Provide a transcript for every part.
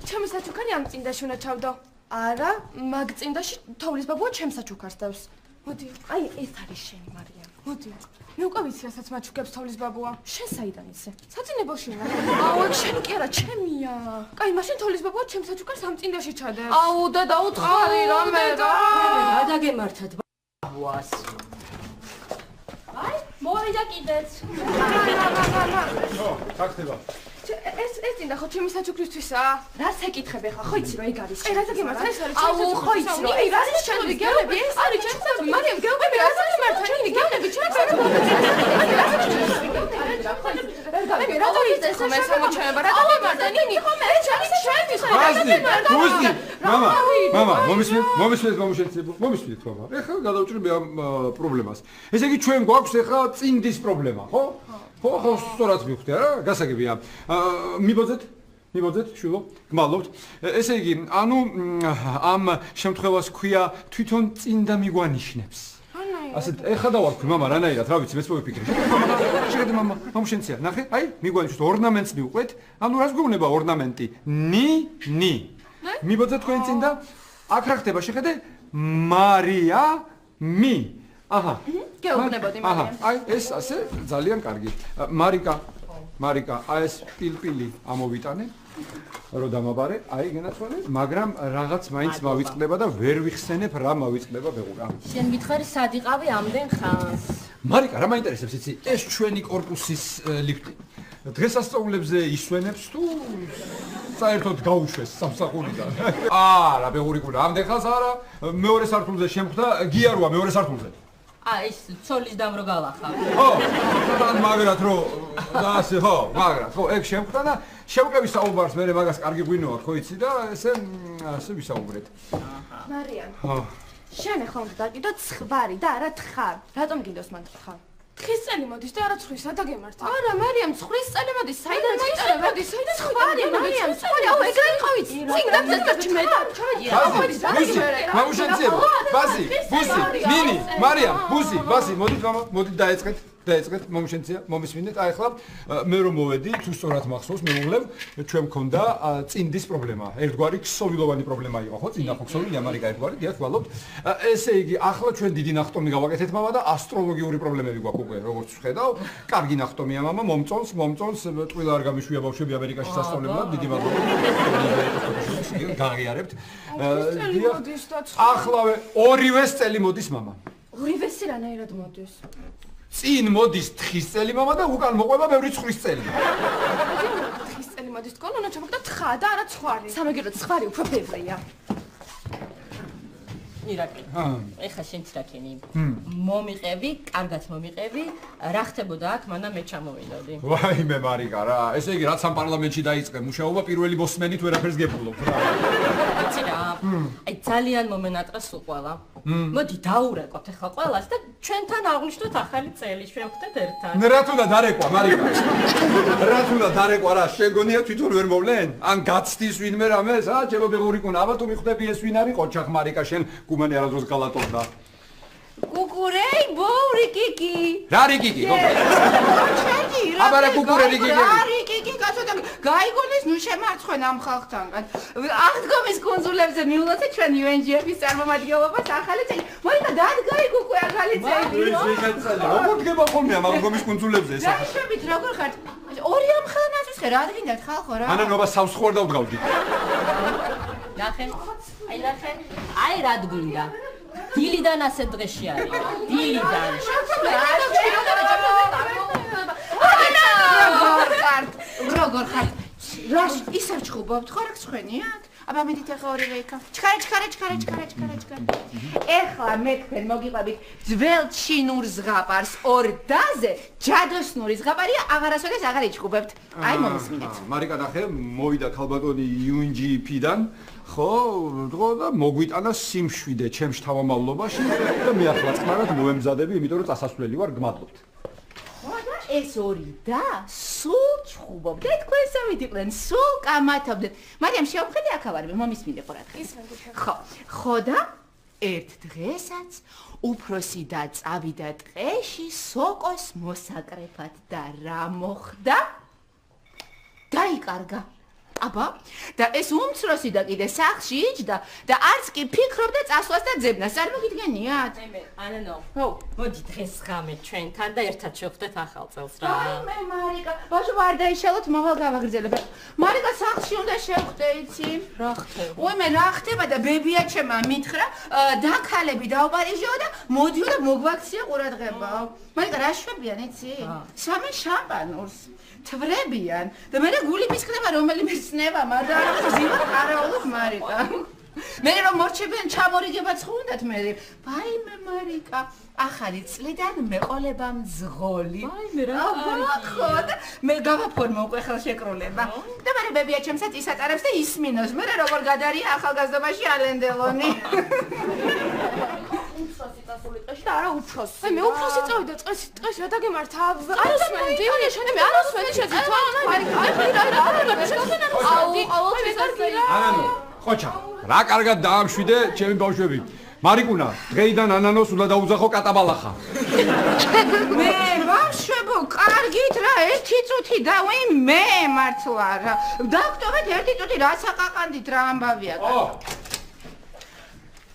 ჩემი საჩუქარი ამ წინდაში უნდა ჩავდო. არა, მაგ წინდაში თოვლის ბაბუა ჩემს საჩუქარს დავს. მოდი, აი ეს არის შენი მარია. მოდი. მე უკვე ვიცი რასაც მაჩუქებს თოვლის ბაბუა. შენ საიდან ისე? საწინებელში ვარ. აუ, ეგ შენი კი არა, ჩემია. კაი, მაშინ თოვლის ბაბუა ჩემს საჩუქარს ამ წინდაში ჩადებს. აუ, და დაუთხარი რამე რა. რა დაგემართათ ბაბუას. აი, მოვიდა კიდეც. ო, ხახტება. ეს წინდა ხო ჩემი საჩუქრისთვისაა? რას ეკითხები ხა? ხო იცი რომ ეგ არის. რა დაგემართა ეს არის? აუ, ხო იცი. ნინი, რა არის ჩემი გეუბნები? ეს არის ჩემი საჩუქარი. მარიამ, გეუბნები რა არის მართა? ნინი, გეუბნები ჩემი საჩუქარი. მე რა დავიწყე ხომ ეს ამოჩენება? რა დაგემართა? ნინი, ხომ ეს არის ჩვენთვის. ბუზი, მამა, მომისმენთ მომუშენცებო. მომისმენთ მამა. ეხლა გადავჭრები ამ პრობლემას. ესე იგი ჩვენ გვაქვს ეხლა წინდის პრობლემა, ხო? ხო, სწორად მივხვდი არა? გასაგებია. მიბოძეთ, შვილო, გმადლობთ. ესე იგი, ანუ ამ შემთხვევას ქვია თვითონ წინდა მიგვანიშნებს. ასეთ ეხლა დავარქვი მამა, რანაირად, რა ვიცი, მეც მოვიფიქრე. შეხედე მამა, მომშენცია, ნახე, აი, მიგვანიშნებს ორნამენტს მივყვეთ. ანუ რას გვეუბნება ორნამენტი? ნი. მიბოძეთ თქვენ წინდა? აქ რა ხდება, შეხედე? მარია მი. აჰა. გეუბნებოდი მარიამ. აი, ეს ასე ძალიან კარგი. მარიკა, აი ეს პილპილი ამოვიტანე. რო დამაბარე, აი გენაცვალე, მაგრამ რაღაც მაინც მავიწყდება და ვერ ვიხსენებ რა მავიწყდება ბეღურა. შენ მითხარი სად იყავი ამდენ ხანს? მარიკა, რა მაინტერესებს იცი? ეს ჩვენი კორპუსის ლიფტი. დღესასწაულებზე ისვენებს თუ საერთოდ გაუშვეს სამსახურიდან? არა, ბეღური კუნა, ამდენ ხანს არა, მეორე სართულზე შემხვდა, გიაროა მეორე სართულზე. ის ცოლის დამ რო გავახავ. ხო, მაგრად რო და ასე ხო, მაგრად ხო, ეგ შემხვდა და შევკები საუბარს, მე მაგას კარგი გვინოა, ხო იცი და ესე ვისაუბრეთ. მარიამ. ხო. შენ ხომ დაკიდო ცხვარი და არა თხარ. რატომ გინდოს მან თხარ? თხრის წელი მოდის და არა ცხვრის, რა დაგემართა? არა, მარიამ, ცხვრის წელი მოდის, საიდან მოიწარე? მოდის, საიდან ცხვარი, მარიამ, ცხვარი, აუ, ეგ რა იყო ვიცი? წინ დამძეჭ მე და მამუშენციებო, ბაზი, ბუსი, ნინი, მარიამ, ბუსი, ბაზი, მოდით მამა, მოდით დაეწყეთ მომშენცია, მომისმინეთ. აი ახლა მე რომ მოვედი, თუ სწორად მახსოვს, მე მომლებ, ჩვენ მქონდა წინდის პრობლემა. ერთგვარი ქსოვილოვანი პრობლემა იყო, ხო? წინა ხო ქსოვილია, მარიკა ერთგვარი, დიახ, გვალობთ. ესე იგი, ახლა ჩვენ დიდი ნახტომი გავაკეთეთ მამა და ასტროლოგიური პრობლემები გვაქვს უკვე, როგორც ვხედავ. კარგი ნახტომია მამა, მომწონს, ტყუილა არ გამიშვია ბავშვები ამერიკაში სასწავლებლად, დიდი მადლობა. გააღიარებთ. ახლავე ორივეს წელი მოდის მამა. ორივესი რანაირად მოდის? წინ მოდის თხის წელი მამა და უკან მოყვება ბევრი ცხვრის წელი. თხის წელი მოდის თქო, უნდა ჩამოგდა თხა და არა ცხვარი. სამაგერო ცხვარი უფრო ბევრია. ირაკი. ეხა შენც რაკენი. მომიყევი, კარგად მომიყევი, რა ხდებოდა აქ, მანდა მე ჩამოვიდოდი. ვაიმე მარიკა რა, ესე იგი რაც ამ პარლამენტში დაიწყე მუშაობა პირველი მოსმენით ვერაფერს გეფულობ რა. იცი რა, აი ძალიან მომენატრა სულ ყველა. მოდი დაურეკოთ ახლა ყველას და ჩვენთან აღვნიშნოთ ახალი წელი, შევხვდეთ ერთად. რა თუნდა დარეკვა მარიკა? რა თუნდა დარეკვა რა, შეგონია თვითონ ვერ მოვლენ? ან გაცდის ვინმე რამეს, ჩემო ბეღური კუნა, აბა თუ მიხვდები ეს ვინ არის ყოჩახ მარიკა შენ გუმანი არადროს გალატობდა. კუკურეი, ბოური კიკი. რა რიკიკი? ჩაგი რა. აბა რა კუკურე რიკიკი? რა რიკიკი, კაცოთა, გაიგონეს ნუ შემარცხენ ამ ხალხთანგან. აღდგომის კონსულებზე მიულოცეთ ჩვენ UNGF-ის წარმომადგენლობას ახალი წელი. მოიცა დადგაი კუკუ ახალი წელი. როგორ დგება ხოლმე ამ აღდგომის კონსულებზე ეს? დაიშვებით როგორ ხართ? ორი ამ ხელნათვის ხე რა გინდათ ხალხო რა? ანანობა სავს ხوار დავდგავდი. ნახე. აი რა გვინდა. დილიდან ასე დღეში არის. დილიდან. როგორ ხართ? რა ისევ ჩხუბობთ ხო რა გცხვენიათ? აბა მედით ახლა ორივე იქა. ჩქარა. ეხლა მე თქვენ მოგიყვებით ძველ ჩინურ ზღაპარს ორდაზე, ჯადოსნური ზღაპარია, აღარასოდეს აღარ იჩხუბებთ. აი მომისმინეთ. მარიკა ნახე, მოვიდა ქალბატონი UNGP-დან. ხო, და მოგვიტანა სიმშვიდე ჩემს თავმავლობაში და მე ახლა წყნარად მოემზადები, იმიტომ რომ წასასვლელი ვარ, გმადლობთ. ხო და ეს ორი და სულ ჩხუბობდეთ, თქვენ სამით იყვნენ, სულ კამათობდეთ. მარიამ შევხედე აქ ავარ, მომისმინე ხო რა დღეს. ხო და ერთ დღესაც უფროსი და წავიდა ტყეში სოკოს მოსაკრეფად და რა მოხდა? დაიკარგა. აბა და ეს უმცროსი და კიდე სახლში იჯდა და არც კი ფიქრობდა წასვლას და ძებნას არ მოგიდგენიათ? ანანო მოდი დღეს ღამე ჩვენთან და ერთად შევხვდეთ ახალ წელს რა მე მარიკა ბავშვ ვარ დაიშალოთ მოვალ გავაგრძელებ მარიკა სახლში უნდა შევხვდე იცი რა ხდება უიმე რა ხდება და ბებიაჩემა მითხრა დაქალები დაუპარიჟეო და მოდიო და მოგვაქცია ყურადღებაო მარიკა რა შვებიან იცი სამი შამპანურს თვრებიან და მე გული მისხდება რომელიმე ცნება მაგრამ ზიმა არაულობ მარიკა მე რომ მორჩებიან ჩამორიგებაც ხუნდათ მე ვაიმე მარიკა ახალი წლიდან მეყოლება მძღოლი ვაიმე რა ხო და მე გავაფორმო უკვე ხელშეკრულება და მე ბებიაჩემსაც ისატარებს და ისმინოს მე როგორ გადარია ახალგაზრდობაში ალენდელონი უფროსი წასული ტყეში და არა უფროსი. მე უფროსი წავიდა ტყეში რა დაგემართა? არ უსმენდი. მე შენები არ უსმენდი შეძით. ანანო, ხოჩა, რა კარგად დაამშვიდე ჩემი ბავშვები. მარიკუნა, დღეიდან ანანოს უნდა დაუძახო კატაბალახა. მე ბავშვებო, კარგით რა, ერთი წუთი დავი მე მართლა რა. დაგტოვეთ ერთი წუთი რა საყაყანდით რა ამბავია.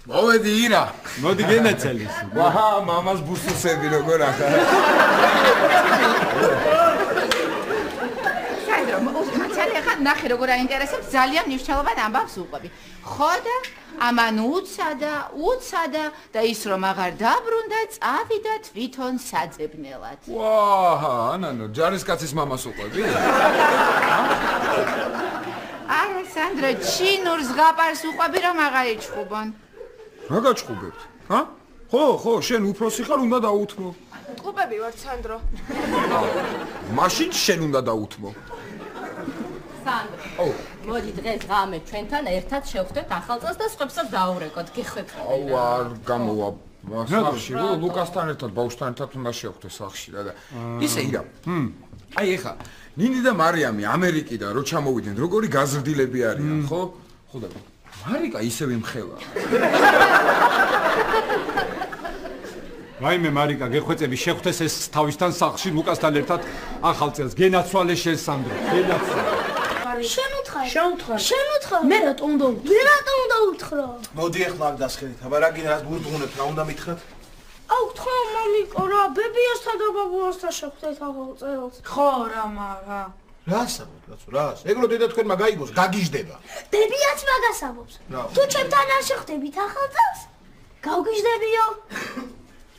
მოვედი ირა. მოდი გენაცელის. ვაჰა, მამას ბუსუსები როგორ ახლა. საიდრო, მაცალე ხა ნახე როგორ აინტერესებს ძალიან მნიშვნელოვან ამბავს უყვები. ხო და ამან უცადა და ის რომ აღარ დაბრუნდა, წავიდა თვითონ საძებნელად. ვაჰა, ანანო, ჯარისკაცის მამას უყვები? არა, სანდრო, ჩინურ ზღაპარს უყვები რომ აღარ იჩხუბონ. რა გაჩხუბებთ? ჰა? ხო, შენ უფროსი ხარ, უნდა დაუთმო. ტყუპები ვარ, სანდრო. მაშინ შენ უნდა დაუთმო. სანდრო. მოდი დღეს ღამე ჩვენთან ერთად შევხვდეთ ახალ წელს და სხვებსაც დაურეკოთ, გიხვეწებთ. აუ, არ გამოვა. სახში, ლუკასთან ერთად, ბავშვთან ერთად უნდა შევხვდე სახში რა და ისე ირა. აი ეხა, ნინი და მარიამი ამერიკიდან რო ჩამოვიდნენ, როგორი გაზრდილები არიან, ხო? ხო და მარიკა ისევე მხელა. რაიმე მარიკა, გეხვეწები, შეხვდეს ეს თავისთან სახლში ლუკასთან ერთად ახალ წელს. გენაცვალე შენ სანდრო, გენაცვალე. შენ უთხარ. მე რატომ უნდა უთხრა? მოდი ახლა აქ დასხერით. აბა რა გინდა რას გურდღუნებთ, რა უნდა მითხრათ? აუ თქვა მამიკო რა, ბებიასთან და ბაბუასთან შევხვდეთ ახალ წელს. ხო რა მარა. რას ამბობ, კაცო, რას? ეგრო დედა თქვენმა გაიგოს, გაგიჟდება. ბებიაც მაგას ამბობს. თუ ჩემთან არ შევხვდებით ახალ წელს, გავგიჟდებიო.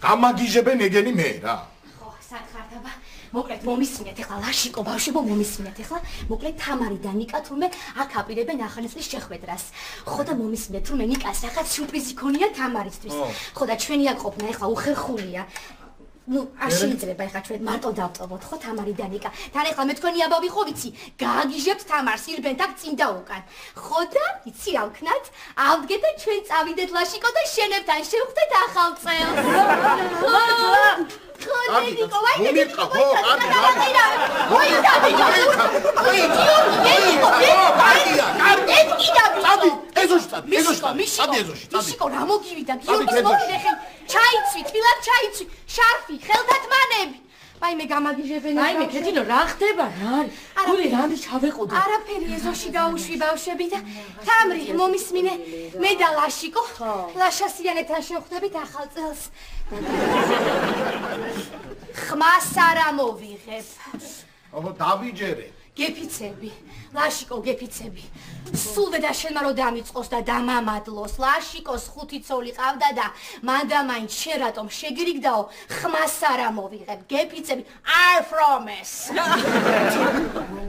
გამაგიჟებენ ეგენი მე რა. ხო, საკხარდაბა. მოკლედ მომისმინეთ ახლა ლაშიკო ბავშვებო მომისმინეთ ახლა მოკლედ თამარი და ნიკა თურმე აქ აპირებენ ახალი წლის შეხვედრას ხო და მომისმინეთ რომ ნიკას რაღაც სიურპრიზი ქონია თამარისთვის ხო და ჩვენი აქ ყოფნა ახლა უხერხულია ну არ შეიძლება ახლა ჩვენ მარტო დავტოვოთ ხო თამარი და ნიკა თან ახლა მე თქვენი აბავი ხო ვიცი გააგიჟებთ თამარს ირბენ და წინ და უკან ხო და იცი რა ვქნათ ავდგეთ და ჩვენ წავიდეთ ლაშიკო და შენებთან შევხვდეთ ახალ წელს ნიკო, მომიტყა, ხო, მიშიკო, რა მოგივიდა, გიორგის მოვიდე ხელ, ჩაიცვი, თბილად ჩაიცვი, შარფი, ხელდათმანები. ვაიმე გამაგიჟებენ. ვაიმე, ქეთინო, რა ხდება რა არის? გული რამე ჩავეყოდე. არაფერი ეზოში გაუშვი ბავშვები და თამრი მომისმინე, მე და ლაშიკო, ლაშასიანებთან შევხვდებით ახალ წელს. ხმას არ ამოვიღებ. აბა დავიჯერე. გეფიცები, ლაშიკო გეფიცები. სულ და შენმა რო დამიწყოს და დამამადლოს. ლაშიკოს 5 ცოლი ყავდა და მან და მაინც შენ რატომ შეგირიგდაო? ხმას არ ამოვიღებ. გეფიცები, I promise.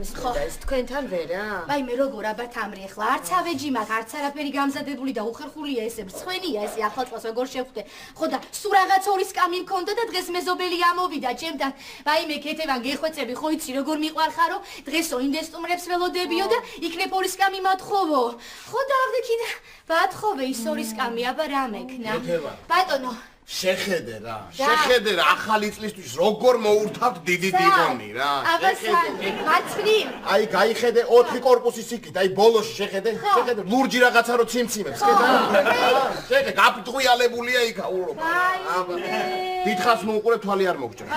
ხო, ეს თქვენთან ვერა? ვაიმე როგორ აბა თამრი ახლა არც ავეჯი მაგ არც არაფერი გამზადებული და უხერხულია ესე ბრცხვენია ესე ახალ წელს როგორ შევხვდე ხო და სულ რაღაც ორი სკამი მქონდა და დღეს მეზობელი ამოვიდა ჩემთან ვაიმე ქეთევან გეხვეწები ხო იცი როგორ მიყვარხარო დღესო ინვესტუმრებს ველოდებიო და იქნებ ორი სკამი მათხოვო ხო დავდექი და ვათხოვე ის ორი სკამი აბა რა მექნა ბატონო შეხედე რა ახალი წლისთვის როგორ მოურთავთ დიდი დიღონი რა შეხედე მაცრი აი გაიხედე 4 კორპუსის იქით აი ბოლოში შეხედე ლურჯი რაღაცა რო ციმციმებს შეხედე გაფტყვიალებულია იქა ურო აი დიდხანს მოუყურე თვალი არ მოგჭრა.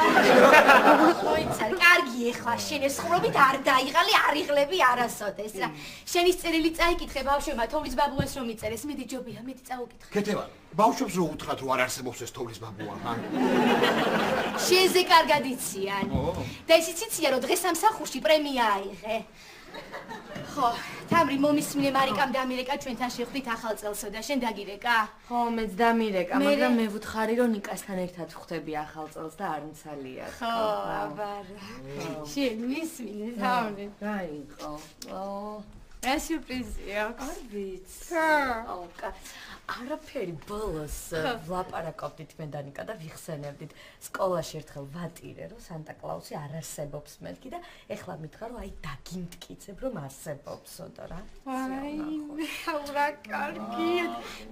მოიცარ, კარგი ეხლა შენ ეს ხრობით არ დაიღალი, არ იღლები არასოდეს რა. შენის წერილი წაიკითხე ბავშვებმა, თოვლის ბაბუას რომ იწერეს, მეტი ჯობია, მეტი წაუკითხე. ქეთევან, ბავშვებს რო უთხრათ რომ არ არსებობს ეს თოვლის ბაბუა, შენზე კარგად იციან. და ისიც იციან რომ დღეს სამსახურში პრემია აიღე. ხო, თამრი მომისმინე მარიკამ დამირეკა ჩვენთან შეხვდით ახალ წელსო და შენ დაგირეკა? ხო, მეც დამირეკა, მაგრამ მე ვუთხარი რომ ნიკასთან ერთად ხვდები ახალ წელს და არ მცალია. ხო, აბარა. შენ მისმინე თამრი. რა იყო? რა სიურპრიზია? არ ვიცი. აუკა. არაფერი ბოლოს ვლაპარაკობდით მე და ნიკა და ვიხსენებდით სკოლაში ერთხელ ვატირე რომ სანტა კლაუსი არ არსებობს მეთქი და ეხლა მითხრა რომ აი დაგიმტკიცებ რომ არსებობსო და რა აი რა კარგია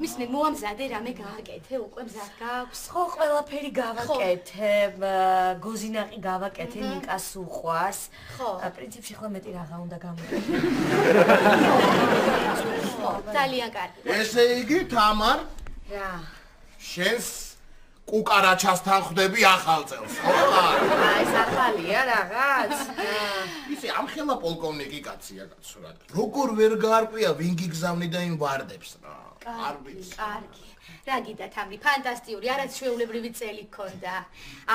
მისნე მოამზადე რამე გააკეთე უკვე მზად გაქვს ხო ყველაფერი გავაკეთებ გოზინაყი გავაკეთე ნიკას უყვარს ხო პრინციპში ხო მეტი რაღა უნდა გამოვიდე ძალიან კარგი ესე იგი თამარ რა შენს კუკარაჩასთან ხვდები ახალ წელს ხო ეს ახალია რაღაც ისი ამხელა პოლკოვნიკი კაცია კაცო რა როგორ ვერ გაარკვია ვინ გიგზავნი და იმ ვარდებს რა არ ვიცი კარგი რა გიდა თამრი ფანტასტიკური არაც ჩვეულებრივი წელი გქონდა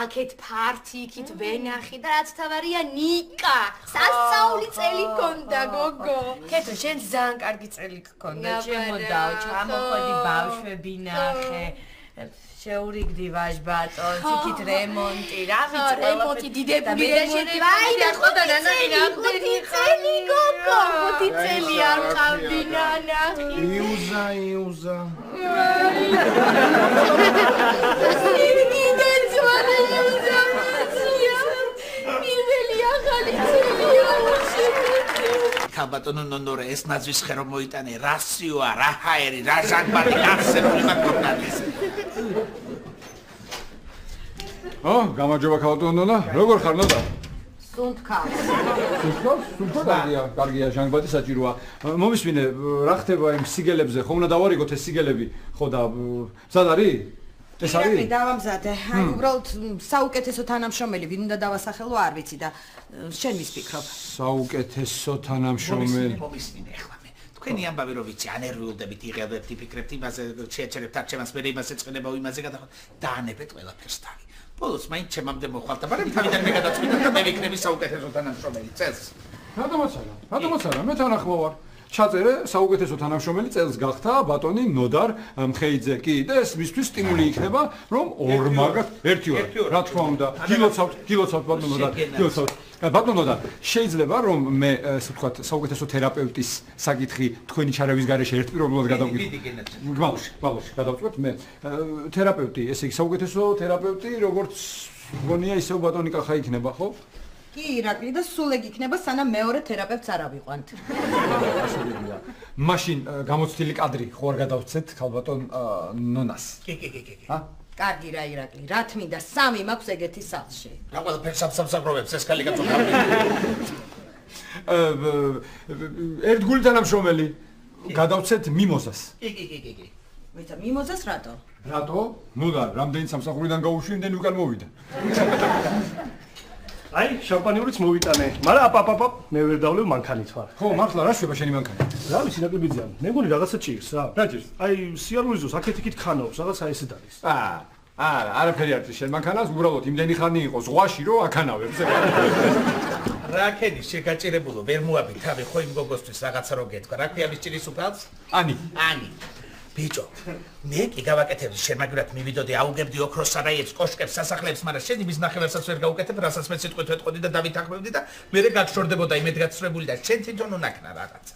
აქეთ ფართი იქით ვენახი და რაც თავარია ნიკა სასწაული წელი გქონდა გოგო ქეთო შენ ძალიან კარგი წელი გქონდა შემოდაო ჩამოხვედი ბავშვები ნახე შეურიგდი ვაჟბატონს იქით რემონტი რა ვიცი რემონტი დიდებული რემონტი ვაი და ხოდა ნანახი რამდენი წელი გოგო ხუთი წელი არ მყავდი ნანახი იუზა ქალბატონო ნონორე ეს ნაძვის ხერო მოიტანე რა სიოა რა ჰაერი რა ჟანგბადი ახსენული მაგონალის გამარჯობა ქალბატონო ნონა როგორ ხარ ნონა სუნთქავს კარგია ჟანგბადი საჭიროა მომისმინე რა ხდება იმ სიგელებზე ხო უნდა დავარიგოთ ეს სიგელები ხო და მზად არის ეს არის დავამზადე აი უბრალოდ საუკეთესო თანამშრომელი ვინ უნდა დავასახელო არ ვიცი და შენ მისფიქრობ საუკეთესო თანამშრომელი მომისმინე ახლა მე თქვენი ამბავი რო ვიცი ანერვიულდებით იღებებთ იფიქრებთ იმაზე შეეჩერებთ არჩევანს მე იმაზე წვენება იმაზე გადახოთ დაანებეთ ყველაფერს თავი ბოლოს მაინც ჩემამდე მოხვალთ მაგრამ თავიდან მე გადაწყვიტე და მე ვიქნები საუკეთესო თანამშრომელი წელს რატომაცარა მე თან ახლა ვარ ჩაწერე საუკეთესო თანამშრომელი წელს გახდა ბატონი ნოდარ მხეიძე კი და ეს მისთვის სტიმული იქნება რომ ორმაგად ერთი ვარ რა თქმა უნდა გილოცავთ ბატონო ნოდარ გილოცავთ ბატონო ნოდარ შეიძლება რომ მე ესე ვთქვათ საუკეთესო თერაპევტის საკითხი თქვენი ჩარევის გარეშე ერთპიროვნულად გადავკითხო ბავშვი გადავწყვეტ მე თერაპევტი ესე იგი საუკეთესო თერაპევტი როგორც გონია ისევ ბატონი კახა იქნება ხო კი ირაკლი და სულ ეგ იქნება სანამ მეორე თერაპევტს არ ავიყვანთ. მაშინ გამოცდილი კადრი ხო არ გადავცეთ ქალბატონ ნონას. კი. კარგი რა ირაკლი, რა თმინდა სამი მაქვს ეგეთი სახლში. რა ყველაფერს სამსაგროვებს ეს კალი კაცო გამი. ერთგული თანამშრომელი გადავცეთ მიმოზას. კი. ვიცა მიმოზას რატო? რატო? ნუ და რამდენი სამსახურიდან გავუშვი, იმდენი უკან მოვიდა. აი, შამპანიურიც მოვიტანე, მაგრამ აპ, მე ვერ დავლევ მანქანით ვარ. ხო, მართლა რა შვება შენი მანქანა? რა ვიცი, ნაკლებიძიან. მე მგონი რაღაცა ჭირს რა. რა ჭირს? აი, სიარულიზოს აქეთ-იქით ხანობს, რაღაცა ესეთ არის. არა, არაფერი არ ჭირს შენ მანქანას, უბრალოდ იმდენი ხანი იყო ზღვაში, რომ აქანავებს. რა ქედი შეგაჭირებულო, ვერ მოაბი თავი ხო იმ გოგოსთვის რაღაცა რო გეთქვა. რა ქვია მის ჭირის უკაც? ani. ბიჭო, მე კი გავაკეთებ შენ მაგურად მივიდოდი აუგებდი ოქროს სარაიებს, კოშკებს, სასახლეებს, მაგრამ შენ იმის ნახევარსაც ვერ გავუკეთებ, რასაც მე სიტყვით ვეთყოდი და დავითანხმებდი და მე გაგშორდებოდა იმედ გაცრუებული და შენ თვითონ უნაკნა რაღაცა.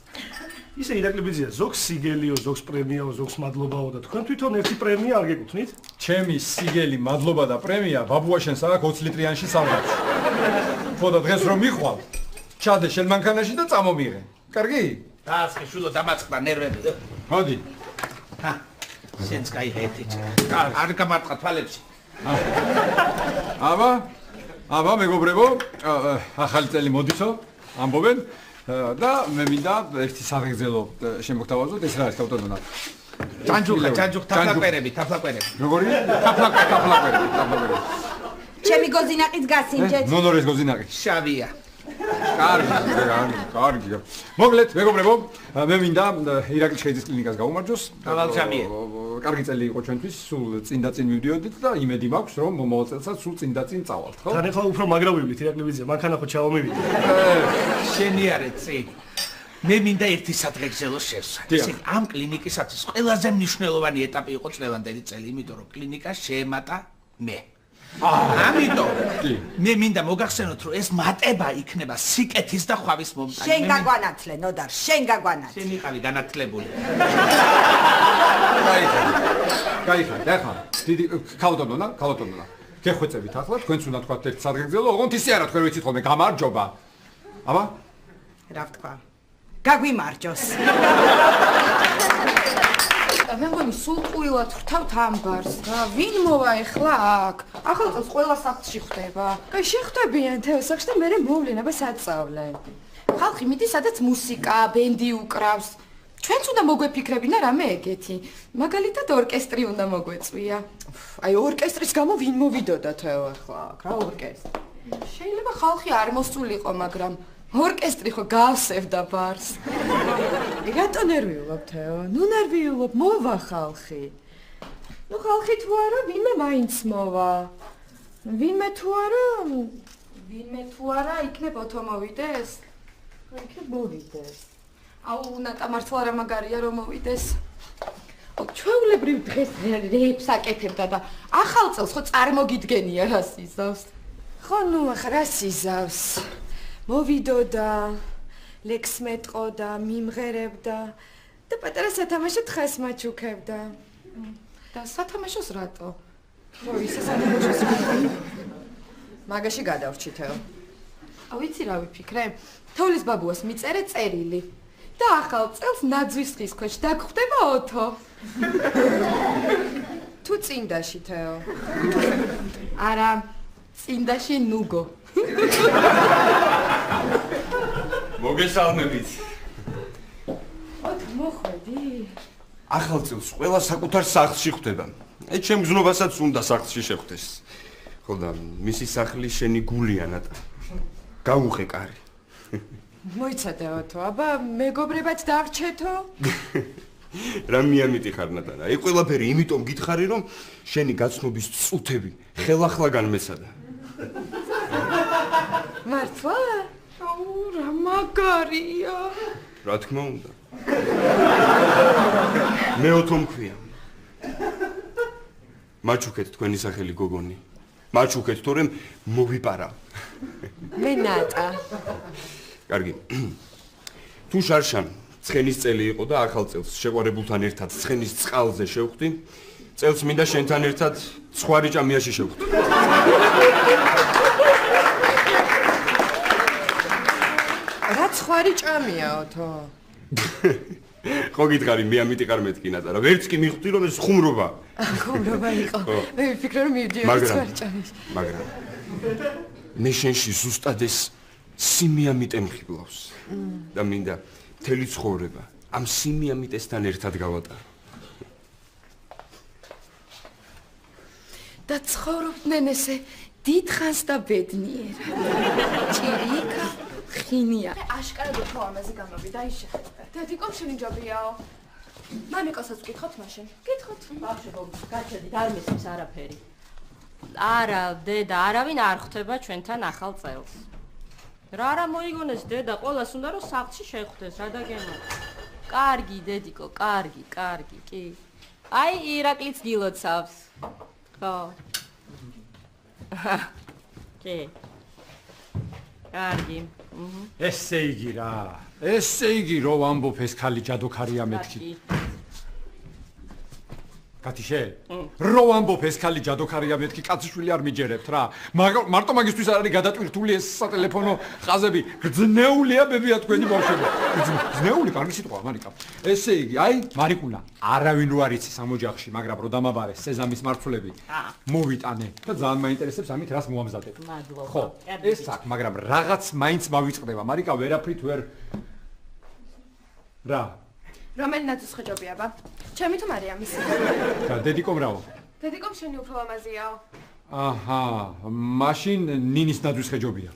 ისე ირაკლებიძია, ზოგს სიგელიო, ზოგს პრემიაო, ზოგს მადლობაო და თქვენ თვითონ ერთი პრემია არ გეკუთვნით? ჩემი სიგელი, მადლობა და პრემია ბაბუა შენს აქვს 20 ლიტრიანში სარდაფში. ხო და დღეს რომ მიხვალ, ჩადე შენ მანქანაში და წამომიღე. კარგი? დაასხი შულო დამაწყდა ნერვები. მოდი. შენს გაიღეთ. არ გამარტყა თვალებში. აბა მეგობრებო, ახალი წელი მოდისო, ამბობენ და მე მინდა ერთი საღებრძელო შემოგთავაზოთ, ეს რა არის ქალბატონო? ჯანჯუხა, თაფლაკვერები. როგორი? თაფლაკვერები. ჩემი გოზინაყიც გასინჯეთ. ნონორის გოზინაყი. შავია. კარგი. მოგლეთ, მეგობრებო, მე მინდა ირაკლის შეიძის კლინიკას გავუმარჯოს. გავალჟამიე. კარგი წელი იყო ჩვენთვის, სულ წინ და წინ მივდიოდით და იმედი მაქვს, რომ მომავალ წელსაც სულ წინ და წინ წავალთ, ხო? თან ახლა უფრო მაგრავივლით ირაკლი ბიძია, მანქანა ხო ჩავამივიდე. შენი არე წინ. მე მინდა ერთი სადღეგრძელო შევსვა. ისე ამ კლინიკისათვის ყველაზე მნიშვნელოვანი ეტაპი იყო წლევანდელი წელი, იმიტომ რომ კლინიკა შეემატა მე. ამიტომ მე მინდა მოგახსენოთ, რომ ეს მატება იქნება სიკეთის და ხვავის მომტანი. შენ გაგვანათლე, ნოდარ, შენ გაგვანათლე. შენ იყავი განათლებული. გაიხარეთ, ახლა დიდი ქალბატონა. გეხვეწებით ახლა, თქვენც უნდა თქვათ ერთ სადღეგრძელო, ოღონდ ისე არა თქვენ ვიცით ხოლმე, გამარჯობა. აბა? რა ვთქვა? გაგვიმარჯოს. მე მგონი სულ ყვილად ვრთავთ ამ ბარს. ვინ მოვა ეხლა აქ? ახალწელს ყველა სახლში ხვდება. კაი, შეხვდებიან თეო სახლში და მერე მოვლენ, აბა საწყავლე. ხალხი მიდის, სადაც მუსიკა, ბენდი უკრავს. ჩვენც უნდა მოგვეფიქრებინა რამე ეგეთი. მაგალითად ორკესტრი უნდა მოგვეწვია. აი ორკესტრის გამო ვინ მოვიდოდა თეო ახლა აქ? რა ორკესტრი? შეიძლება ხალხი არ მოსულიყო, მაგრამ ორკესტრი ხო გავსევდა ბარს. რატო ნერვიულობ თეო? ნუ ნერვიულობ, მოვა ხალხი. ნუ ხალხი თუ არა, ვინმე მაინც მოვა. ვინმე თუ არა, იქნებ ოთო მოვიდეს? იქნებ მოვიდეს. აუ, ნატა მართლა რა მაგარია რომ მოვიდეს. ჩვეულებრივ დღეს რეებს აკეთებდა და ახალ წელს ხო წარმოგიდგენია რა სიზავს. ხო, ნუ ახლა რა სიზავს? მოვიდოდა, ლექს მეტყოდა, მიმღერებდა და პატარა სათამაშო თხეს მაჩუქებდა. და სათამაშოს რატო? ხო, ისე სათამაშოს. მაგაში გადავრჩი თეო. ვიცი რა ვიფიქრე? თოვლის ბაბუას მიწერე წერილი და ახალ წელს ნაძვის ხის ქვეშ დაგხვდება ოთო. თუ წინდაში თეო? არა, წინდაში ნუგო. მოგესალმებით. ოთო მოხვედი? ახალ წელს ყველა საკუთარ სახლში ხვდება. ჩემ გზნობასაც უნდა სახლში შეხვდეს. ხო და მისი სახლი შენი გულია ნატა. გაუღე კარი. მოიცადე ოთო, აბა მეგობრებად დავრჩეთო? რა მიამიტი ხარ ნატა? აი ყველაფერი იმიტომ გითხარი რომ შენი გაცნობის წუთები ხელახლა განმესადა. მართლა? აუ, რა მაგარია. რა თქმა უნდა. მე ოთო მქვია. მაჩუქეთ თქვენი სახელი გოგონი. მაჩუქეთ თორემ მოვიპარა. მე ნატა. კარგი. თუ შარშან ცხენის წელი იყო და ახალ წელს შეყვარებულთან ერთად ცხენის წყალზე შევხვდი, წელს მინდა შენთან ერთად ცხვარი ჭამიაში შევხვდი. რა ცხვარი ჭამია ოთო? ხო გითხარი, მე ამიტი ხარ მეთქი ნატა რა. ვერც კი მიხვდი რომ ეს ხუმრობა. ხუმრობა იყო. მე ვიფიქრე რომ მივდიოდი ცხვარი ჭამაში. მაგრამ მე შენში ზუსტად ეს სიმიამიტე მხიბლავს. და მინდა მთელი ცხოვრება ამ სიმიამიტესთან ერთად გავატარო. და ცხოვრობდნენ ესე დიდხანს და ბედნიერად. ჭირიკა, ხინია. აშკარად უფრო ამაზე გამოვიდა, ის შეხედა. დედიკომ შენი ჯობიაო. მამიკოსაც ვკითხოთ მაშინ. გითხოთ. ბავშვებო, გაჩერდით, არ მისმის არაფერი. არა, დედა, არავინ არ ხვდება ჩვენთან ახალ წელს. რა არა მოიგონეს დედა, ყველას უნდა რომ სახლში შეხვდეს, რა დაგემართ. კარგი, დედიკო, კარგი, კი. აი, ირაკლიც გილოცავს. ხო. კი. კარგი. ესე იგი რა. ესე იგი რო ვამბობ ეს ხალი ჯადოქარია მეთქი. კათიშე, რო ვამბობ ეს ხალი ჯადოქარია მეთქი, კაციშვილი არ მიჯერებთ რა. მარტო მაგისთვის არ არის გადატვირთული ეს სატელეფონო ხაზები. გძნეულია ბებია თქვენი ბავშვები. გძნეული კარგი სიტყვა, მარიკა. ესე იგი, აი, მარიკულა, არავინ რო არ იცის ამ ოჯახში, მაგრამ რო დამაბარეს სეზამის მარცვლები, მოვიტანე და ძალიან მაინტერესებს ამით რას მოამზადებ. მადლობა. ხო, ეს აქ, მაგრამ რაღაც მაინც მავიწყდება, მარიკა ვერაფრით ვერ რა რომელი ნაძვის ხეჯობია ბა? ჩემი თუ მარიამის? და დედიკომ რაო? დედიკომ შენი უფრო ლამაზიაო. აჰა, მაშინ ნინის ნაძვის ხეჯობია.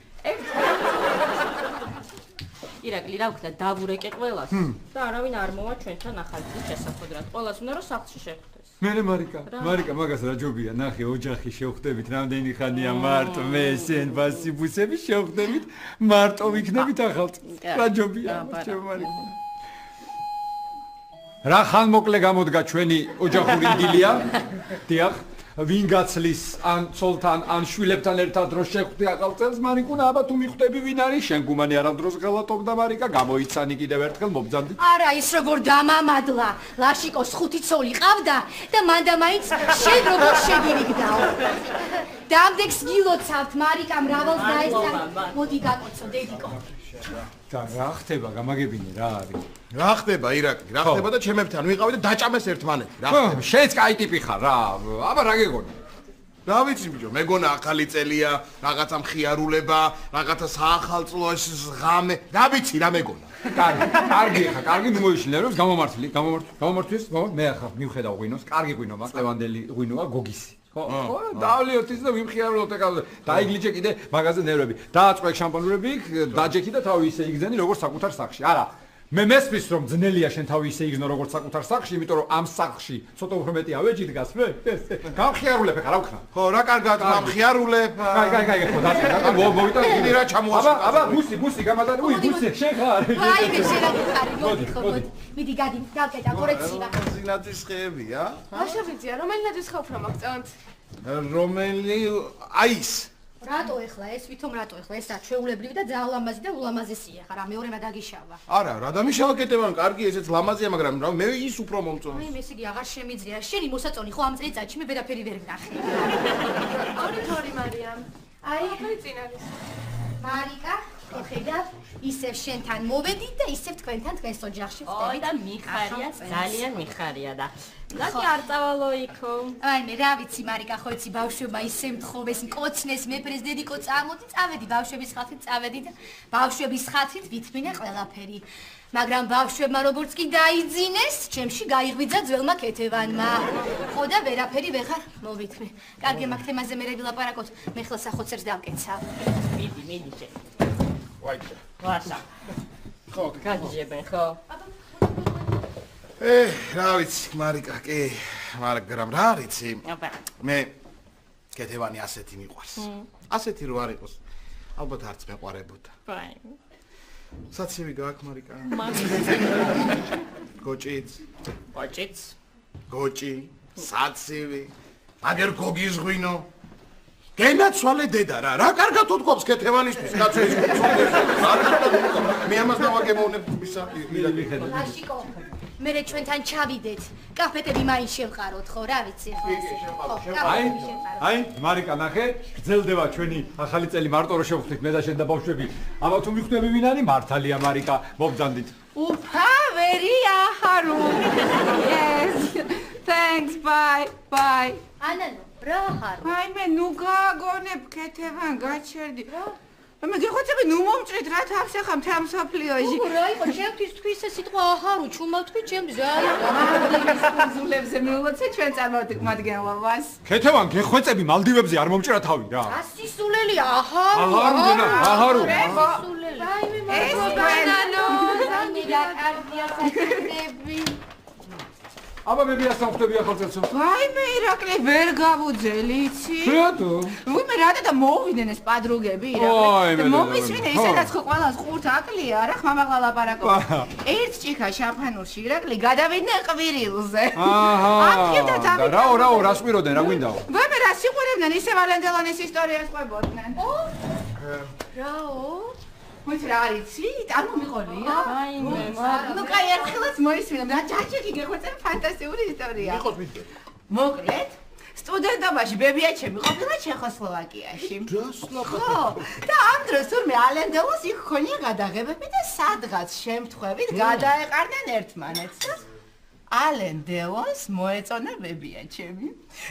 ირაკლი რა ვქნა დავურეკე ყველას და არავინ არ მოვა ჩვენთან ახალწლის შესახვედრად. ყველას უნდა რომ სახლში შეხვდეს. მე მარიკა მაგას რა ჯობია, ნახე ოჯახი შევხვდებით, რამდენი ხანია მარტო მე სენ ბასი ბუსები შევხვდებით, მარტო ვიქნებით ახალწლს. რა ჯობია, ჩემ მარიკა. რა ხან მოკლე გამოდგა ჩვენი ოჯახური დილია? დიახ. ვინ გაცლის ან ცოლთან ან შვილებთან ერთად რო შეხვდი ახალწელს მარიკუნა აბა თუ მიხვდები ვინ არის შენ გუმანი არამდროს ღალატობდა მარიკა გამოიცანი კიდევ ერთხელ მობძანდი არა ის როგორ დამამადლა ლაშიკოს 5 ცოლი ყავდა და მანდა მაინც შენ როგორ შეგირიგდაო დამდეგს გილოცავთ მარიკა მრავალს დაესწარ მოდი გაკოცო დედიკო და რა ხდება გამაგებინე რა არის რა ხდება ირაკლი რა ხდება და ჩემებთან ვიყავი და დაჭამეს ერთმანეთი რა ხდება შენც კაი ტიპი ხარ რა აბა რა გეგონა რა ვიცი ბიჭო მეგონა ახალი წელია რაღაცა მხიარულება რაღაცა საახალწლო ეს ღამე რა ვიცი რა მეგონა კარგი ნუ მოიშლენებს გამომართვის მე ახლა მივხედავ ღვინოს კარგი ღვინო მაგ ლევანდელი ღვინოა გოგისი ხო დავლიოთ ის და ვიმხიარულოთ ეკავზე დაიგლიჯე კიდე მაგაზე ნერვები დააწყვე შამპანურები დაჯექი და თავი ისე იგზენი როგორც საკუთარ სახლში არა მე მესმის რომ ძნელია შენ თავი ისე იგზნო როგორც საკუთარ სახლში იმიტომ რომ ამ სახლში ცოტა უფრო მეტი ავეჯი დგას მე გამხიარულებ ხა რა ვქნა ხო რა კარგად გამხიარულებ კაი ხო და მოვიტან დიდი რა ჩამოასვა აბა ბუსი გამადარი უი ბუსი შენ ხარ აი მე შეიძლება გიხარი მიდი გადი გავკეტა კორექცია ზინაძის ხეებია აშავიცია რომელი ნაძვის ხე უფრო მაგწევთ რომელი აი ის რატო ეხლა ეს ვითომ რატო ეხლა ეს აჩვეულებრივი და ძალამაზი და ულამაზესია ხა რა მეორემა დაგიშავა არა რა დამიშავა კეთებან კარგი ესეც ლამაზია მაგრამ რა მე ის უფრო მომწონს აი მე ესე იგი აღარ შემიძლია შენი მოსაწონი ხო ამ წელიწადში მე ვერაფერი ვერ ვნახე ორი მარიამ აი ხრი წინ არის მარიკა ხედავ ისევ შენთან მოვედი და ისევ თქვენთან თქვენს ოჯახში ვხდები და მიხარია ძალიან მიხარია და ლაკი არ წავალო იქო აი მე რა ვიცი მარიკა ხო იცი ბავშვებმა ისე მთხოვეს მკოცნეს მეფრეს დედიკო წამოდი წავედი ბავშვების ხალხით წავედი და ბავშვების ხალხით ვითმინე ყველაფერი მაგრამ ბავშვებმა როგორც კი დაიძინეს ჩემში გაიღვიძა ძველმა ქეთევანმა ხო და ვერაფერი ვეღარ მოვითმე კარგი მაგ თემაზე მე ვილაპარაკოთ მე ხლა სახოცერს დამკეცავ მიდი შე ვაიჭა ვასა ხო გაჯებენ ხო რა ვიცი მარიკა კი მაგრამ რა ვიცი მე კეთევანი ასეთი მიყვარს ასეთი რო არ იყოს ალბათ არც მეყვარებოდა საცივი გაქვს მარიკა გოჭი საცივი მაგერ გოგის ღვინო გენაცვალე დედა რა კარგად უთქვამს კეთევანისთვის კაცო ის მე ამას დავაგემოვნებ ისა ლაშიკო მე ჩვენთან ჩავიდეთ კაფეტები მაინც შევყაროთ ხო რა ვიცი ხო აი მარიკა ნახე გრძელდება ჩვენი ახალი წელი მარტო რო შევხვდით მე და შენ და ბავშვები აბა თუ მიხვდები ვინ არის მართალია მარიკა მობძანდით very haru yes thanks bye ანანო რა ხარ აი მე ნუ გაგონებ კეთევან გაჩერდი მე გიხოცები ნუ მომჭრით რა თავს ახლა მთელ მსოფლიოში რა იყო ჩემთვის თქვის ეს სიტყვა აჰარო ჩუმავ თქვი ჩემს ზარი ზულებზე მიულოცე ჩვენ წარმოვიდგენლობას კეთევან გეხვეწები მალდივებზე არ მომჭრა თავი რა ასისულელი აჰარო აჰარო აი მე მოგანანო ზანია კარგია საქმეები აბა მე მიასთან ხვდები ახალწელსო ვაი მე ირაკლი ვერ გავუძელი იცი რატო მე რატო და მოვიდნენ ეს პადრუგები ირაკლი მომისმინე ისედაც ხო ყველას ყურთ აკლია რა ხმამაღლა ლაპარაკობ ერთ ჭიქა შამპანურში ირაკლი გადავიდნენ ყვირილზე აჰა რაო რას ყვიროდნენ რა გვინდაო ვაი მე რა სიყვირებდნენ ისე ვალენდელონის ისტორიას ყვებოდნენ რაო მოიც რა არიცი? არ მომიყოლია? აი მე ნუ კაი ერთხელაც მოისმინე და ჯაჭიკი გეხვეწებ ფანტასტიკური ისტორია. მიყოთ მიდე. მოკლედ, სტუდენტობაში ბებიაჩემი ყოფილა ჩეხოსლოვაკიაში. ხო, და ამ დროს თურმე ალენდელოს იქ ხონია გადაღებები და სადღაც შემთხვევით გადაეყარნენ ერთმანეთს. ალენდელოს მოეწონა ბებიაჩემი.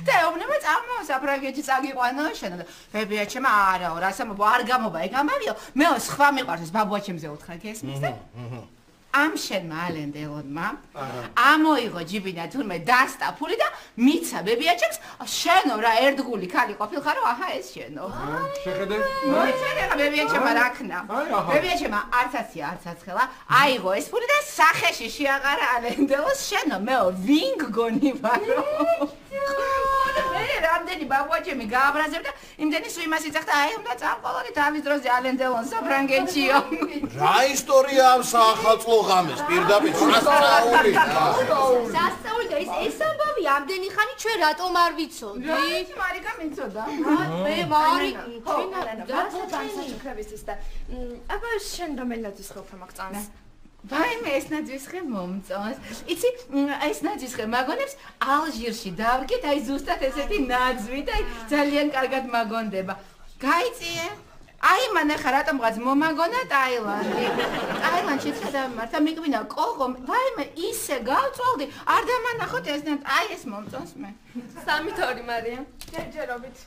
და ეუბნება წამო საფრანგეთში წაგიყვანო შენ და ბებიაჩემი არაო, რასამობ არ გამოვა ეგ ამავიო. მეო სხვა მიყვარს ბაბუაჩემზე უთხრა გესმის და ამ შენმა ალენდელონმა ამოიღო ჯიბინა თურმე დასტაფული და მიცა ბებიაჩემს შენო რა ერთგული ქალი ყოფილხარ რომ აჰა ეს შენო შეხედე მოიცადე რა ბებიაჩემა რა ქნა ბებიაჩემა არცაცია არცაცხელა აიღო ეს ფული და სახეში შეაყარა ალენდელოს შენო მეო ვინგ გონი ვარო მე რამდენი ბაბუაჩემი გააბრაზებდა იმდენი სვიმას იცახდა აი უნდა წამყოლოდი თავის დროზე ალენდელონს საფრანგეთშიო რა ისტორია ამ საახალწლო ღამეს პირდაპირ სასწაული სასწაული და ეს ამბავი ამდენი ხანი ჩვენ რატომ არ ვიცოდი მარიკა მიცოდა მე მარიკა და განსაჩუქრებისთვის და აბა შენ რომელნაძის ხოფა მაგწანს ვაიმე ეს ნაძვისხე მომწონს იცი ეს ნაძვისხე მაგონებს ალჟირში დავგეთ აი ზუსტად ესეთი ნაძვი და ძალიან კარგად მაგონდება გაიწიე აი მან ახლა რატომღაც მომაგონა ტაილანდში გადავმართა მიკვინა კოღო ვაიმე ისე გავწვალდი არ დამანახოთ ეს აი ეს მომწონს მე 3-2 მარიამ ჯერჯერობით